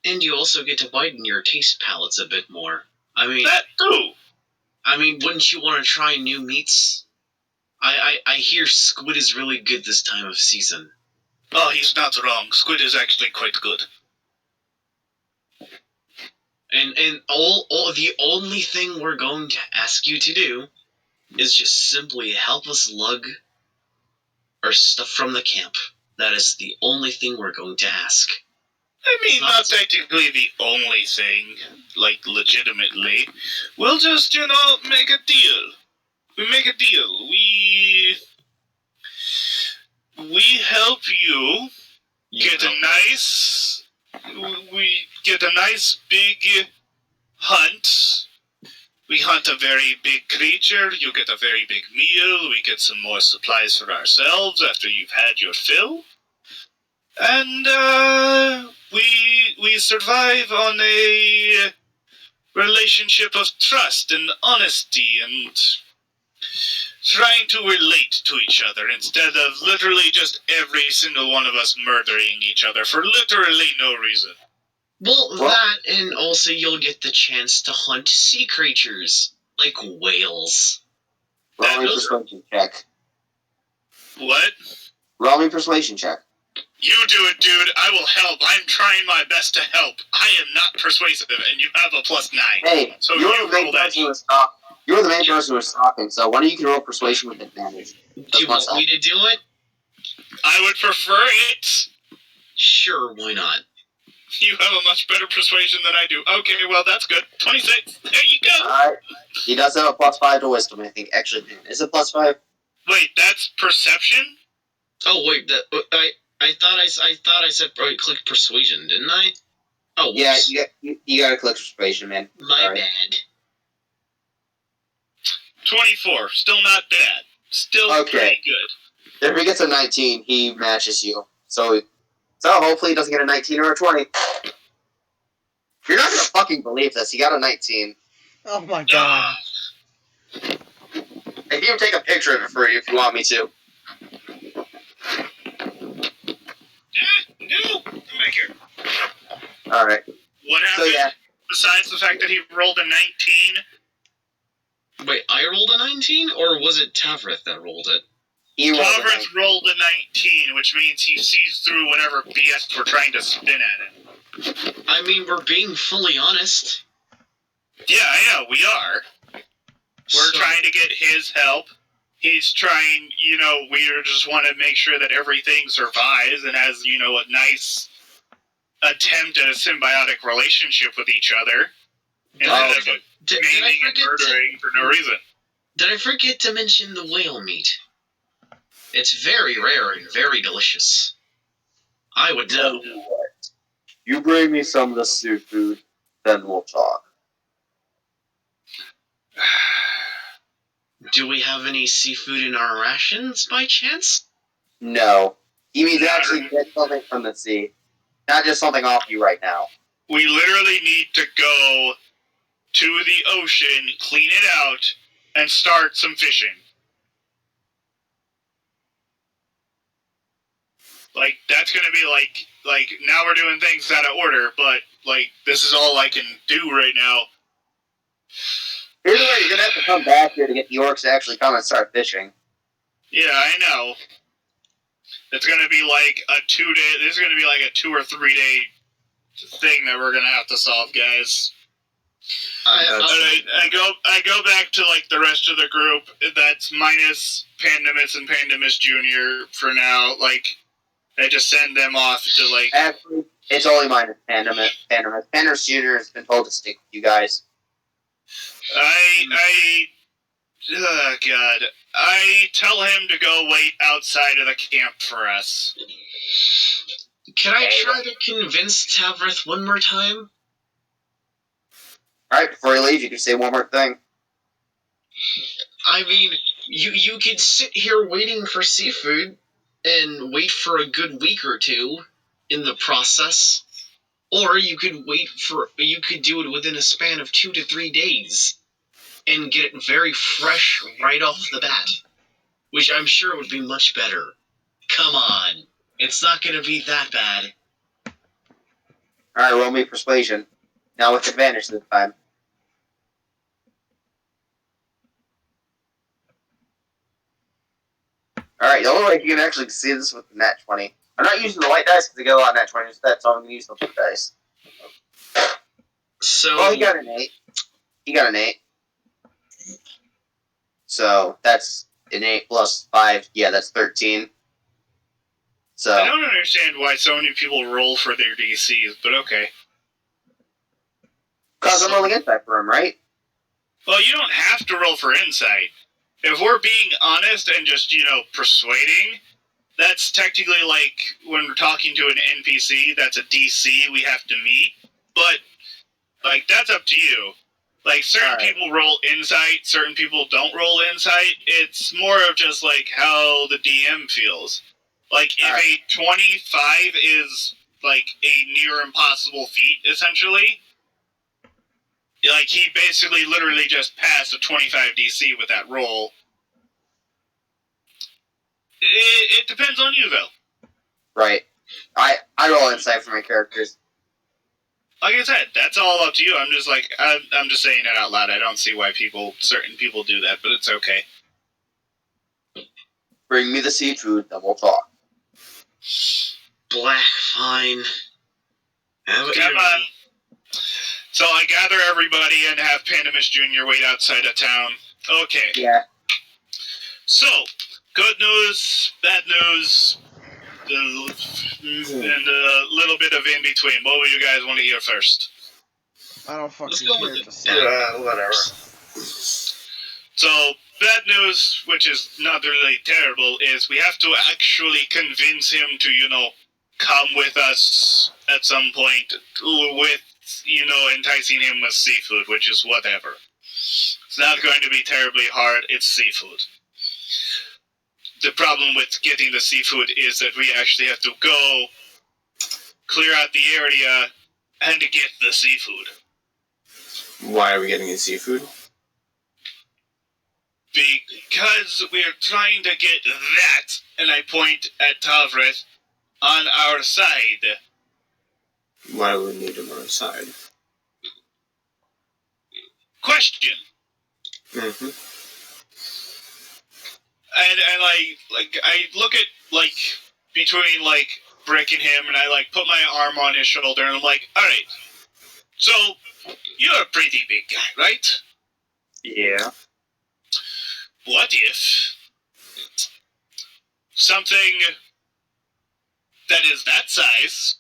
And you also get to widen your taste palates a bit more. I mean, That too. I mean, wouldn't you want to try new meats? I hear squid is really good this time of season. Oh, he's not wrong. Squid is actually quite good. And all the only thing we're going to ask you to do is just simply help us lug our stuff from the camp. That is the only thing we're going to ask. I mean, not technically the only thing, like, legitimately. We'll just, make a deal. We make a deal. We help you get a nice... We get a nice big hunt. We hunt a very big creature. You get a very big meal. We get some more supplies for ourselves after you've had your fill. And, we survive on a relationship of trust and honesty and trying to relate to each other instead of literally just every single one of us murdering each other for literally no reason. Well, that, and also you'll get the chance to hunt sea creatures, like whales. Roll me persuasion check. What? Roll me persuasion check. You do it, dude. I will help. I'm trying my best to help. I am not persuasive, and you have a +9. Hey, so you were the main person who was talking, so why don't you can roll persuasion with advantage? Do you want me to do it? I would prefer it. Sure, why not? You have a much better persuasion than I do. Okay, well, that's good. 26. There you go. Alright. He does have a +5 to wisdom, I think. Actually, is it +5? Wait, that's perception? Oh, wait, I thought I said click persuasion, didn't I? Oh, whoops. Yeah, you gotta click persuasion, man. My bad. 24. Still not bad. Still pretty good. If he gets a 19, he matches you. So hopefully he doesn't get a 19 or a 20. You're not gonna fucking believe this. He got a 19. Oh my god. I can even take a picture of it for you if you want me to. No, come back here. Alright. What happened? So yeah. Besides the fact that he rolled a 19? Wait, I rolled a 19, or was it Tavrith that rolled it? Tavrith rolled a 19, which means he sees through whatever BS we're trying to spin at him. I mean, we're being fully honest. Yeah, I know, we are. We're trying to get his help. He's trying, we just want to make sure that everything survives and has, a nice attempt at a symbiotic relationship with each other. Instead of maiming and murdering for no reason. Did I forget to mention the whale meat? It's very rare and very delicious. I would know. You bring me some of the seafood, then we'll talk. Do we have any seafood in our rations, by chance? No. He means actually get something from the sea. Not just something off you right now. We literally need to go to the ocean, clean it out, and start some fishing. Like, that's gonna be like, now we're doing things out of order, but, this is all I can do right now. Either way, you're gonna have to come back here to get the orcs to actually come and start fishing. Yeah, I know. It's gonna be like a 2 day, this is gonna be like a 2 or 3 day thing that we're gonna have to solve, guys. I I go back to like the rest of the group. That's minus Pandemus and Pandemus Junior for now. Like, I just send them off to like. Actually, it's only minus Pandemus. Pandemus Junior has been told to stick with you guys. Oh God. I tell him to go wait outside of the camp for us. Can I try to convince Tavrith one more time? Alright, before you leave, you can say one more thing. I mean, you could sit here waiting for seafood and wait for a good week or two in the process, or you could do it within a span of 2 to 3 days and get it very fresh right off the bat, which I'm sure would be much better. Come on, it's not going to be that bad. Alright, roll me persuasion. Now with advantage this time. Alright, the only way you can actually see this with the nat 20. I'm not using the white dice because they get a lot of nat 20 instead, so I'm going to use the blue dice. So, Well, he got an 8. So, that's an 8 plus 5. Yeah, that's 13. So, I don't understand why so many people roll for their DCs, but okay. because I'm rolling insight for him, right? Well, you don't have to roll for insight. If we're being honest and just, persuading, that's technically like when we're talking to an NPC, that's a DC we have to meet. But, like, that's up to you. Like, certain people roll insight, certain people don't roll insight. It's more of just, like, how the DM feels. Like, if a 25 is, like, a near impossible feat, essentially, like, he basically literally just passed a 25 DC with that roll. It depends on you, though. Right. I roll insight for my characters. Like I said, that's all up to you. I'm just like, I'm just saying it out loud. I don't see why certain people do that, but it's okay. Bring me the seafood, then we'll talk. Black, fine. Come on. So I gather everybody and have Pandemus Jr. wait outside of town. Okay. Yeah. So, good news, bad news, and a little bit of in between. What would you guys want to hear first? I don't fucking Let's go care. with Just Whatever. So, bad news, which is not really terrible, is we have to actually convince him to, come with us at some point with, enticing him with seafood, which is whatever. It's not going to be terribly hard. It's seafood. The problem with getting the seafood is that we actually have to go clear out the area and to get the seafood. Why are we getting the seafood? Because we're trying to get that, and I point at Tavrith, on our side. Why do we need him on our side? Question. Mm-hmm. And I look at, between, Brick and him, and I, put my arm on his shoulder, and I'm like, alright, so, you're a pretty big guy, right? Yeah. What if something that is that size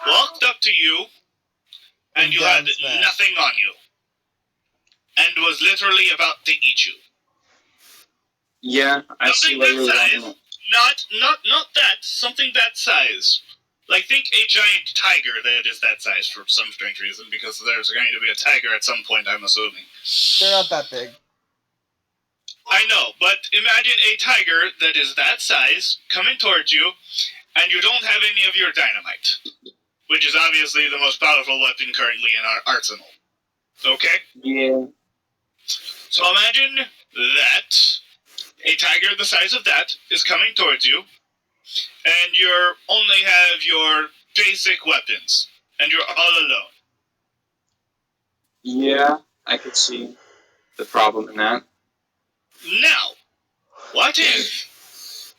walked up to you and you had nothing on you and was literally about to eat you? Yeah, I see what you're size, not that, something that size. Like, think a giant tiger that is that size for some strange reason, because there's going to be a tiger at some point, I'm assuming. they're not that big. I know, but imagine a tiger that is that size coming towards you, and you don't have any of your dynamite, which is obviously the most powerful weapon currently in our arsenal. Okay? Yeah. So imagine that a tiger the size of that is coming towards you, and you only have your basic weapons, and you're all alone. Yeah, I could see the problem in that. Now, what if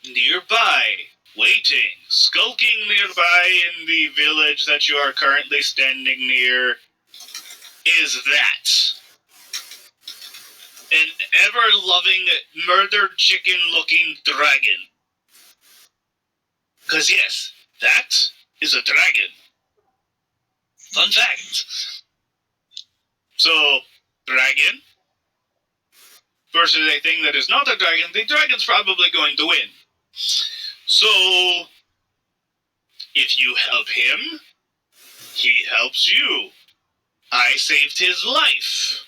nearby waiting, skulking nearby in the village that you are currently standing near, is that. An ever-loving, murdered chicken-looking dragon. Because yes, that is a dragon. Fun fact. So, dragon versus a thing that is not a dragon, the dragon's probably going to win. So, if you help him, he helps you. I saved his life.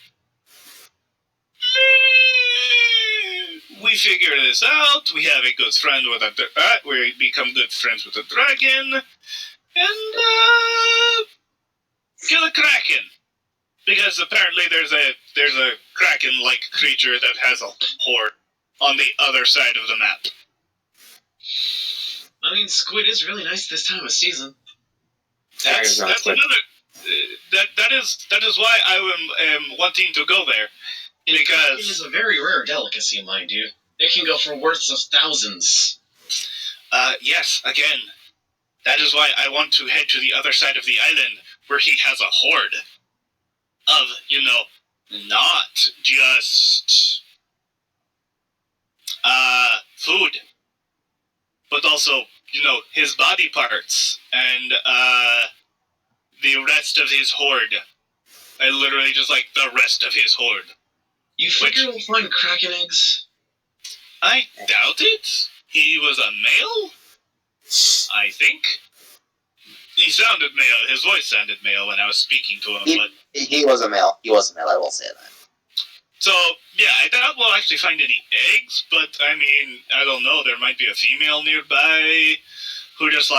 We figure this out. We have a good friend with we become good friends with a dragon, and kill a kraken. Because apparently there's a kraken-like creature that has a horde on the other side of the map. I mean, squid is really nice this time of season. Dragon's not That's squid. another. That is why I am wanting to go there. And kraken Because is a very rare delicacy, mind you. It can go for worths of thousands. yes, again, that is why I want to head to the other side of the island where he has a horde of, not just food, but also, his body parts and the rest of his horde. I literally just like the rest of his horde. You figure we'll find kraken eggs? I doubt it. He was a male, I think. He sounded male. His voice sounded male when I was speaking to him. But He was a male. He was a male, I will say that. so, yeah, I doubt we'll actually find any eggs, but, I mean, I don't know. There might be a female nearby who just,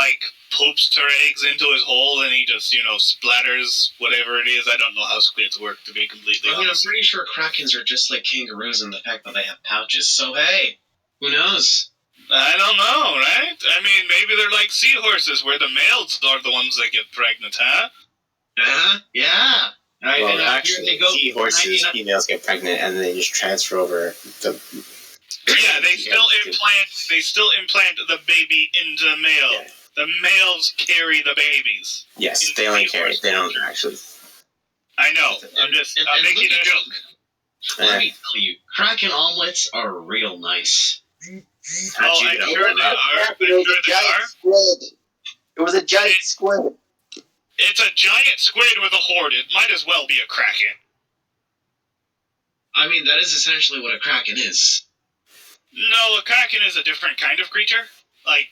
poops her eggs into his hole and he just, splatters whatever it is. I don't know how squids work, to be completely I mean, I'm honest. pretty sure krakens are just like kangaroos in the fact that they have pouches, so hey, who knows? I don't know, right? I mean, maybe they're like seahorses, where the males are the ones that get pregnant, huh? Yeah. Right, Well, and actually, here they go. seahorses, females get pregnant, and then they just transfer over the. Yeah, they still implant the baby into the male. Yeah. The males carry the babies. Yes, In they only seahorse carry. They don't culture. actually. I know. I'm and making look a at- joke. Let me tell you, kraken omelets are real nice. How'd you I'm get sure over they that? are. It was a giant squid. It was a giant squid. It's a giant squid with a horde. It might as well be a kraken. I mean, that is essentially what a kraken is. No, a kraken is a different kind of creature. Like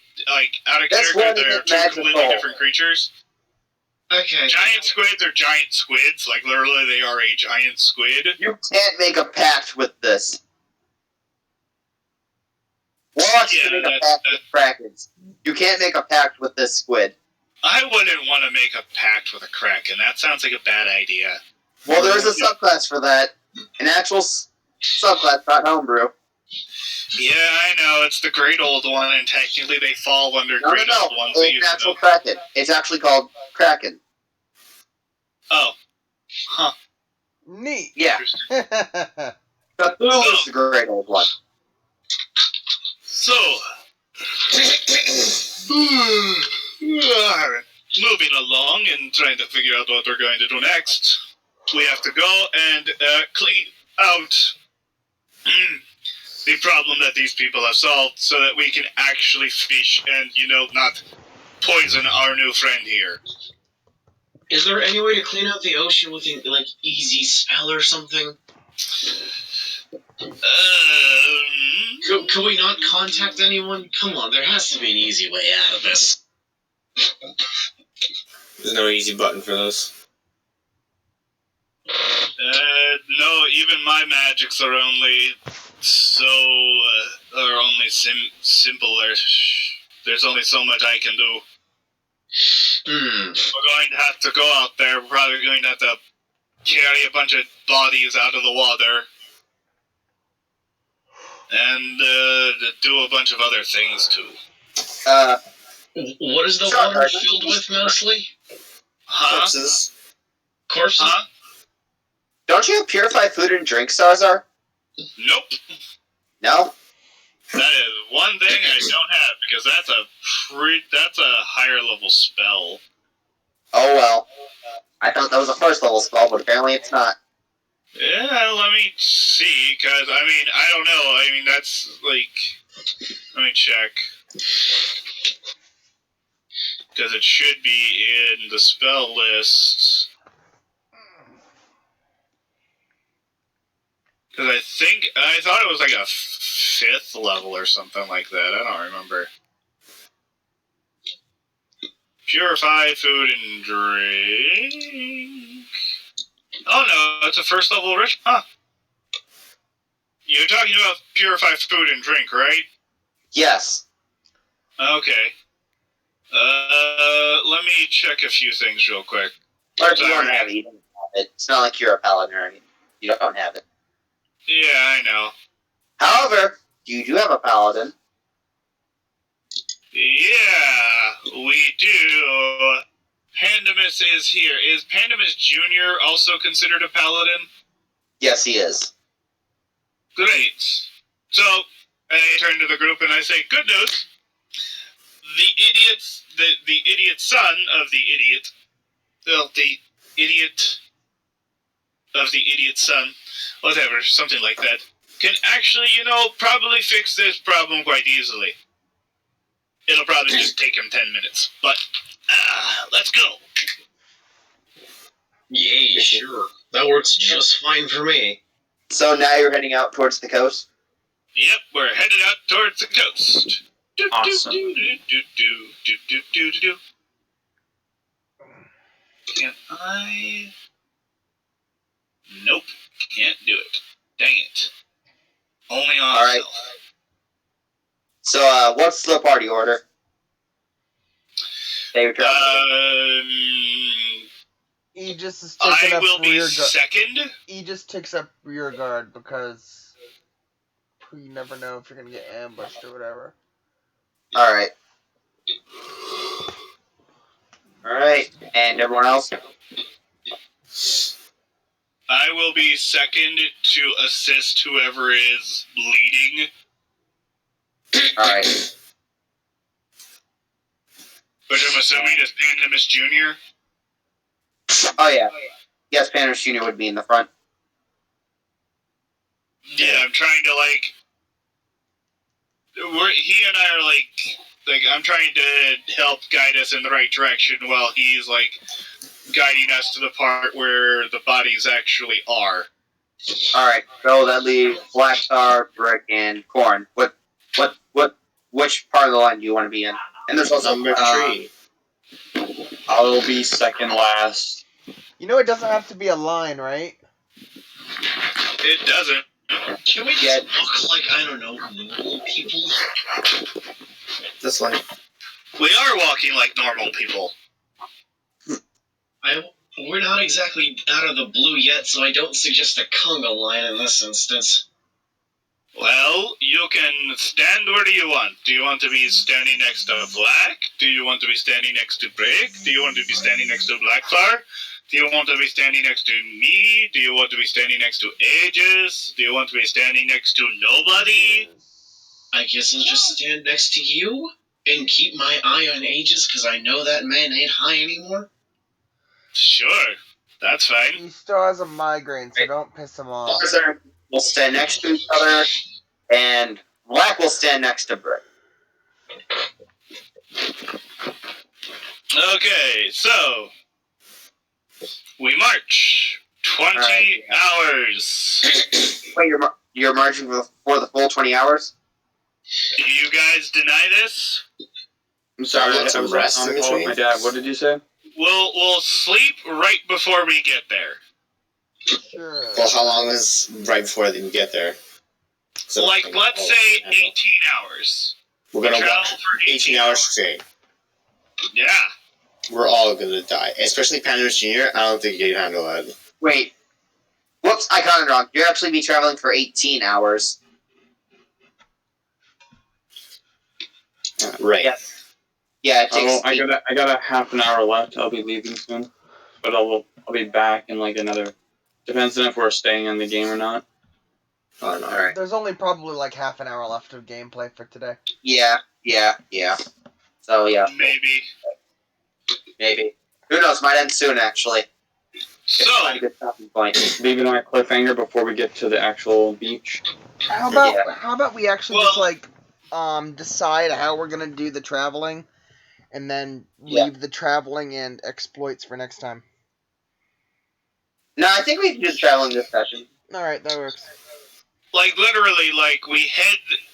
out of That's character, why they they're get two magical. completely different creatures. Okay. Giant squids are giant squids. Like, literally, they are a giant squid. You can't make a pact with this. Watch Yeah, to make a that's- pact with krakens. You can't make a pact with this squid. I wouldn't want to make a pact with a kraken. That sounds like a bad idea. Well, there is a subclass for that. An actual subclass, not homebrew. Yeah, I know. It's the great old one, and technically they fall under No, great old ones. That It's use an actual them. kraken. It's actually called kraken. Oh. Huh. Neat. Yeah. That's Cthulhu's the great old one. So, moving along and trying to figure out what we're going to do next, we have to go and clean out the problem that these people have solved so that we can actually fish and, not poison our new friend here. Is there any way to clean out the ocean with an, easy spell or something? Could we not contact anyone? Come on, there has to be an easy way out of this. There's no easy button for this. No, even my magics are only simple. There's only so much I can do. We're going to have to go out there. We're probably going to have to carry a bunch of bodies out of the water. And do a bunch of other things, too. What is the Sure, water Arthur. filled with, mostly? Huh? Corpses. Corpses? Huh? Don't you have purified food and drink, Sarzar? Nope. No? That is one thing I don't have, because that's a higher level spell. Oh well. I thought that was a first level spell, but apparently it's not. Yeah, let me see, because, I mean, I don't know. I mean, that's, like... Let me check. Because it should be in the spell list. Because I thought it was like a 5th level or something like that. I don't remember. Purify food and drink. Oh no, it's a 1st level rich. Huh. You're talking about purify food and drink, right? Yes. Okay. Let me check a few things real quick. But if you don't have it, you don't have it. It's not like you're a paladin or anything. You don't have it. Yeah, I know. However, you do have a paladin. Yeah, we do. Pandemus is here. Is Pandemus Jr. also considered a paladin? Yes, he is. Great. So, I turn to the group and I say, good news. The idiot son of the idiot, well, the idiot of the idiot son, whatever, something like that, can actually, probably fix this problem quite easily. It'll probably just take him 10 minutes, but, let's go. Yay, sure. That works just fine for me. So now you're heading out towards the coast? Yep, we're headed out towards the coast. Awesome. Can I? Nope, can't do it. Dang it. Only on Alright. So, what's the party order? Aegis is taking I up will be rear guard. second. Aegis takes up rear guard because you never know if you're gonna get ambushed or whatever. Alright. Alright, and everyone else? I will be second to assist whoever is leading. Alright. Which I'm assuming is Pandemus Jr. Oh yeah. Yes, Pandemus Jr. would be in the front. Yeah, I'm trying to, he and I are, I'm trying to help guide us in the right direction while he's, guiding us to the part where the bodies actually are. Alright, so that leaves Black Star, Brick, and Corn. Which part of the line do you want to be in? And there's also Number 3. I'll be second last. You know it doesn't have to be a line, right? It doesn't. Can we just look like, I don't know, normal people? This one. We are walking like normal people. We're not exactly out of the blue yet, so I don't suggest a conga line in this instance. Well, you can stand where do you want. Do you want to be standing next to Black? Do you want to be standing next to Brick? Do you want to be standing next to Blackstar? Do you want to be standing next to me? Do you want to be standing next to Aegis? Do you want to be standing next to nobody? I guess I'll just stand next to you and keep my eye on Aegis, because I know that man ain't high anymore. Sure, that's fine. He still has a migraine, so don't piss him off. We'll stand next to each other, and Black will stand next to Brick. Okay, so we march 20 hours. Wait, you're marching for the full 20 hours? Do you guys deny this? I'm sorry, Want some rest in I'm between? my dad. What did you say? We'll sleep right before we get there. Sure. Well, how long is right before you get there? So Let's say 18 hours. We're gonna travel walk for 18 hours straight. Yeah. We're all gonna die, especially Pandemus Jr. I don't think you can handle that. Wait. Whoops, I got it wrong. You'll actually be traveling for 18 hours. Right. Yes. Yeah, it takes... I got a half an hour left. I'll be leaving soon, but I'll be back in another. Depends on if we're staying in the game or not. All right. There's only probably like half an hour left of gameplay for today. Yeah. So yeah, maybe. Who knows? Might end soon, actually. So, It's a good stopping point. Leave it on a cliffhanger before we get to the actual beach. How about Yeah. how about we actually just like decide how we're gonna do the traveling, and then leave the traveling and exploits for next time. No, I think we can do the traveling this session. All right, that works. like, literally, like,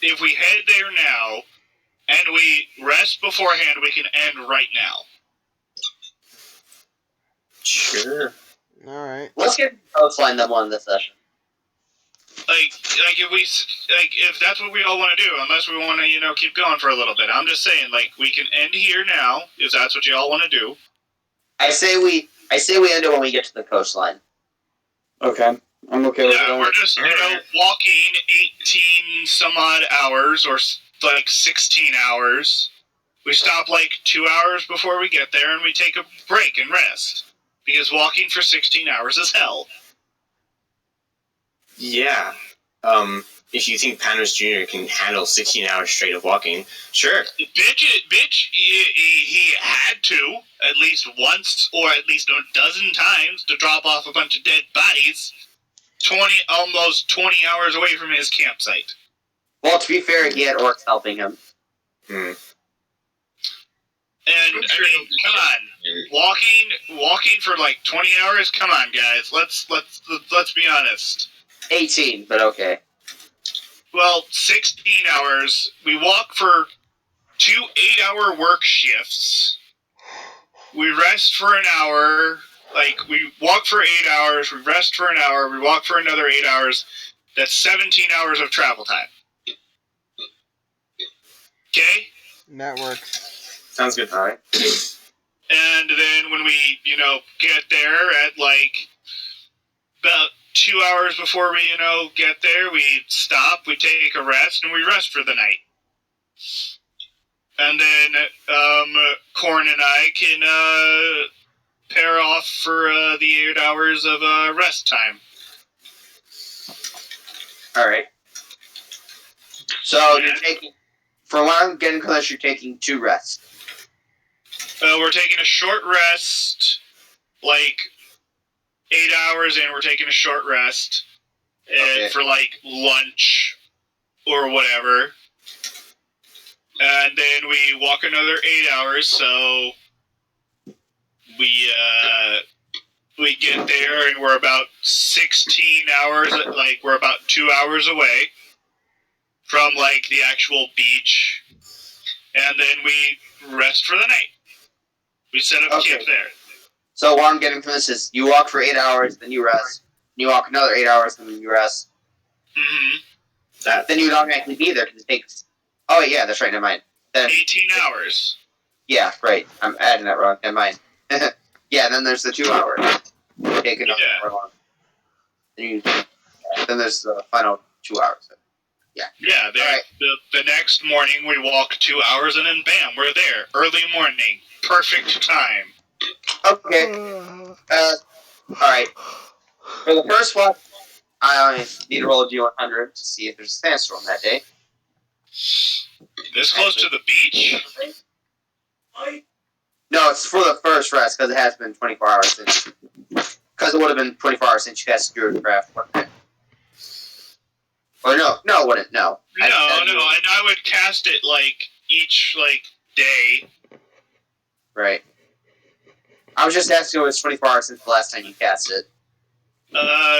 if we head there now, and we rest beforehand, we can end right now. Sure. All right. Let's get the coastline then one this session. Like if that's what we all want to do, unless we want to, keep going for a little bit. I'm just saying, like, we can end here now, if that's what you all want to do. I say we end it when we get to the coastline. Okay. I'm okay with Yeah, that. we're just, walking 18 some odd hours, or like 16 hours. We stop like 2 hours before we get there, and we take a break and rest. Because walking for 16 hours is hell. Yeah. If you think Panos Jr. can handle 16 hours straight of walking, sure. Bitch, he had to, at least once, or at least a dozen times, to drop off a bunch of dead bodies, almost 20 hours away from his campsite. Well, to be fair, he had orcs helping him. And, I mean, come on. Walking for like 20 hours? Come on, guys. Let's be honest. 18, but okay. Well, 16 hours. We walk for 2 8-hour work shifts. We rest for an hour. Like, we walk for 8 hours, we rest for an hour, we walk for another 8 hours. That's 17 hours of travel time. Okay? That works. Sounds good. Alright. And then when we, get there at, like, about 2 hours before we, get there, we stop, we take a rest, and we rest for the night. And then, Corn and I can, pair off for, the 8 hours of, rest time. Alright. So, you're taking... From what I'm getting close, you're taking 2 rests. We're taking a short rest, like 8 hours in, we're taking a short rest. And for like lunch or whatever. And then we walk another 8 hours, so we get there and we're about 16 hours, like we're about 2 hours away from like the actual beach. And then we rest for the night. We set up camp there. So what I'm getting from this is you walk for 8 hours, then you rest. You walk another 8 hours, then you rest. Mm-hmm. Then you would automatically be there because it takes... Oh, yeah, that's right, never mind. Then, 18 hours. Yeah, right. I'm adding that wrong. Never mind. Yeah, then there's the 2 hours. Take another hour long. Then there's the final 2 hours. Yeah. Yeah, the next morning we walk 2 hours and then bam, we're there. Early morning. Perfect time. Okay. Alright. For the first one, I only need to roll a D100 to see if there's a sandstorm that day. This close to the beach? No, it's for the first rest, because it has been 24 hours since... Because it would have been 24 hours since you guys secured the craft, wouldn't it? Or no, it wouldn't, no. No, and I would cast it, like, each, like, day. Right. I was just asking if it was 24 hours since the last time you cast it. No.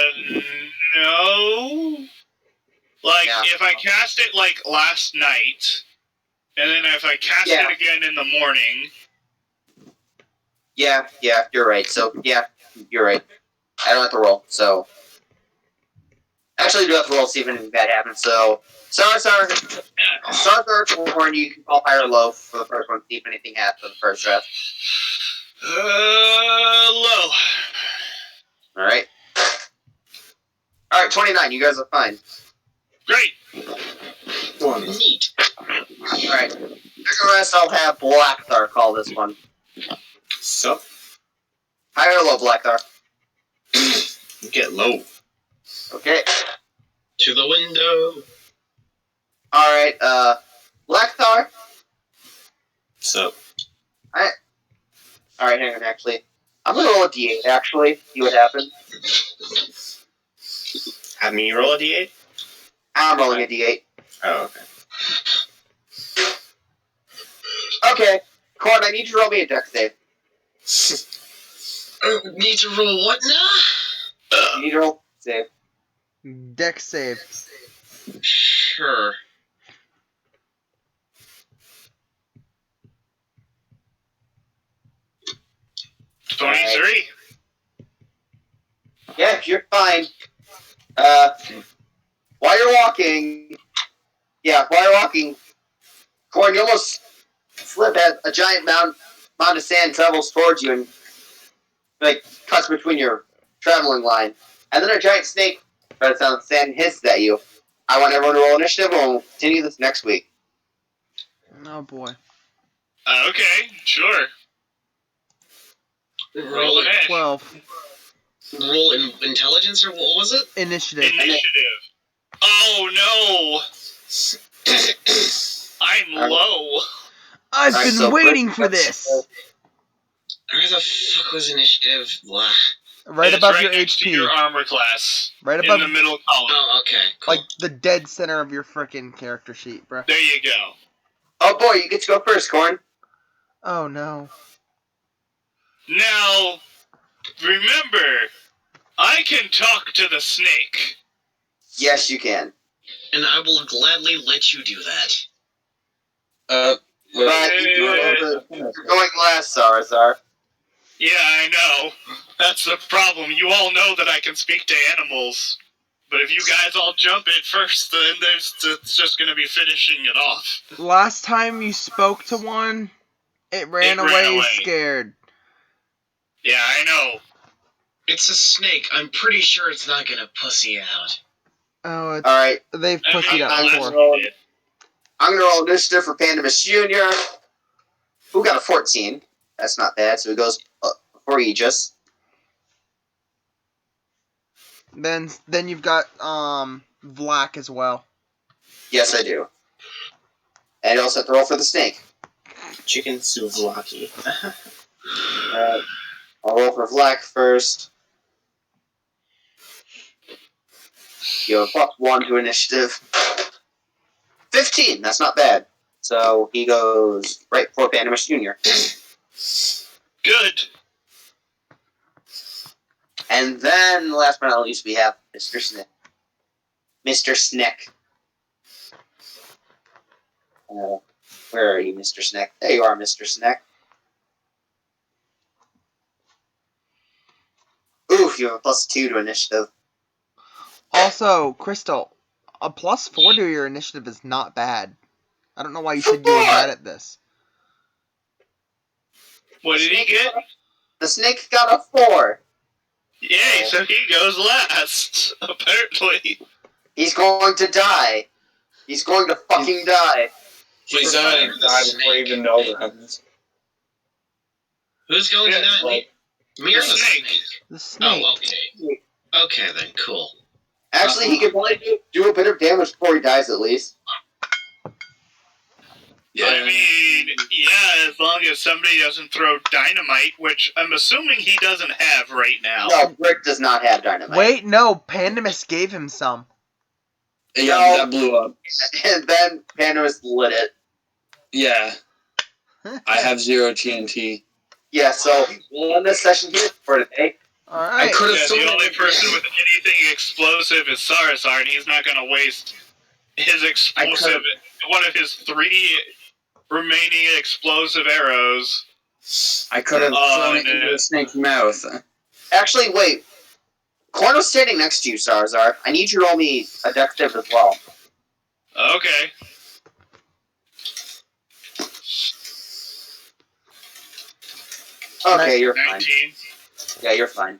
Like, if I cast it, like, last night, and then if I cast it again in the morning... Yeah, you're right. So, yeah, you're right. I don't have to roll, so... Actually, you do have to roll to see if anything bad happens, so... Start or you can call high or low for the first one, see if anything happens for the first draft. Low. Alright. Alright, 29, you guys are fine. Great. Neat. Alright. Second rest, I'll have Blackthar call this one. So, High or low, Blackthar? get low. Okay. To the window. Alright, Blackthar? So, Alright, hang on, actually. I'm gonna roll a d8, actually. See what happens. have me roll a d8? I'm rolling a d8. Oh, okay. Okay. Corn, I need you to roll me a dex save. Need to roll what now? You need to roll save. Dex save. Sure. Alright. 23. Yeah, you're fine. While you're walking... Yeah, while you're walking... Corn, you almost slip as a giant mound of sand travels towards you and cuts between your traveling line. And then a giant snake spreads out the sand and hisses at you. I want everyone to roll initiative and we'll continue this next week. Oh boy. Okay, sure. Roll it. 12. Roll intelligence, or what was it? Initiative. Initiative. Oh no! I'm low. I've Alright, been so waiting Britt- for this. Where the fuck was initiative? Blah. Right It's above right your next to HP. your armor class. Right In above, the middle column. Oh, okay. Cool. like the dead center of your frickin' character sheet, bruh. There you go. Oh boy, you get to go first, Corn. Oh no. Now, remember, I can talk to the snake. Yes, you can. And I will gladly let you do that. But you do remember you're going last, Sarazar. Yeah, I know. That's the problem. You all know that I can speak to animals. But if you guys all jump it first, then it's just going to be finishing it off. Last time you spoke to one, it ran away scared. Yeah, I know. It's a snake. I'm pretty sure it's not gonna pussy out. Oh, it's, Alright, they've I pussied mean, out I'm before. gonna I'm gonna roll initiative for Pandamus Jr. Who got a 14? That's not bad, so he goes before Aegis. Then you've got Vlak as well. Yes, I do. And you also have to roll for the snake. Chicken souvlaki. Alright, I'll roll for Vlak first. You have a +1 to initiative. 15, that's not bad. So he goes right for Pandamus Jr. Good. And then, last but not least, we have Mr. Snick. Mr. Snick. Where are you, Mr. Snick? There you are, Mr. Snick. Oof, you have a +2 to initiative. Also, Crystal, a +4 to your initiative is not bad. I don't know why you said you were bad at this. What did he get? The snake got a 4. Yay, so he goes last, apparently. He's going to die. He's going to fucking die. He's gonna die before he even knows what happens. Who's going to die? Me or the snake? The snake. Oh, okay. Okay then, cool. Actually, he can probably do a bit of damage before he dies, at least. I mean, yeah, as long as somebody doesn't throw dynamite, which I'm assuming he doesn't have right now. No, Brick does not have dynamite. Wait, no, Pandamus gave him some. Yeah, No. that blew up. And then Pandamus lit it. Yeah. I have 0 TNT. Yeah, so we'll end this session here for today. Alright. I could have Yeah, thrown the only it. person with anything explosive is Sarazar, and he's not going to waste his explosive, one of his 3 remaining explosive arrows. I could have thrown it no. into the snake's mouth. Actually, wait. Corno's standing next to you, Sarazar. I need you to roll me a dex save as well. Okay. Okay, you're fine. 19. Yeah, you're fine.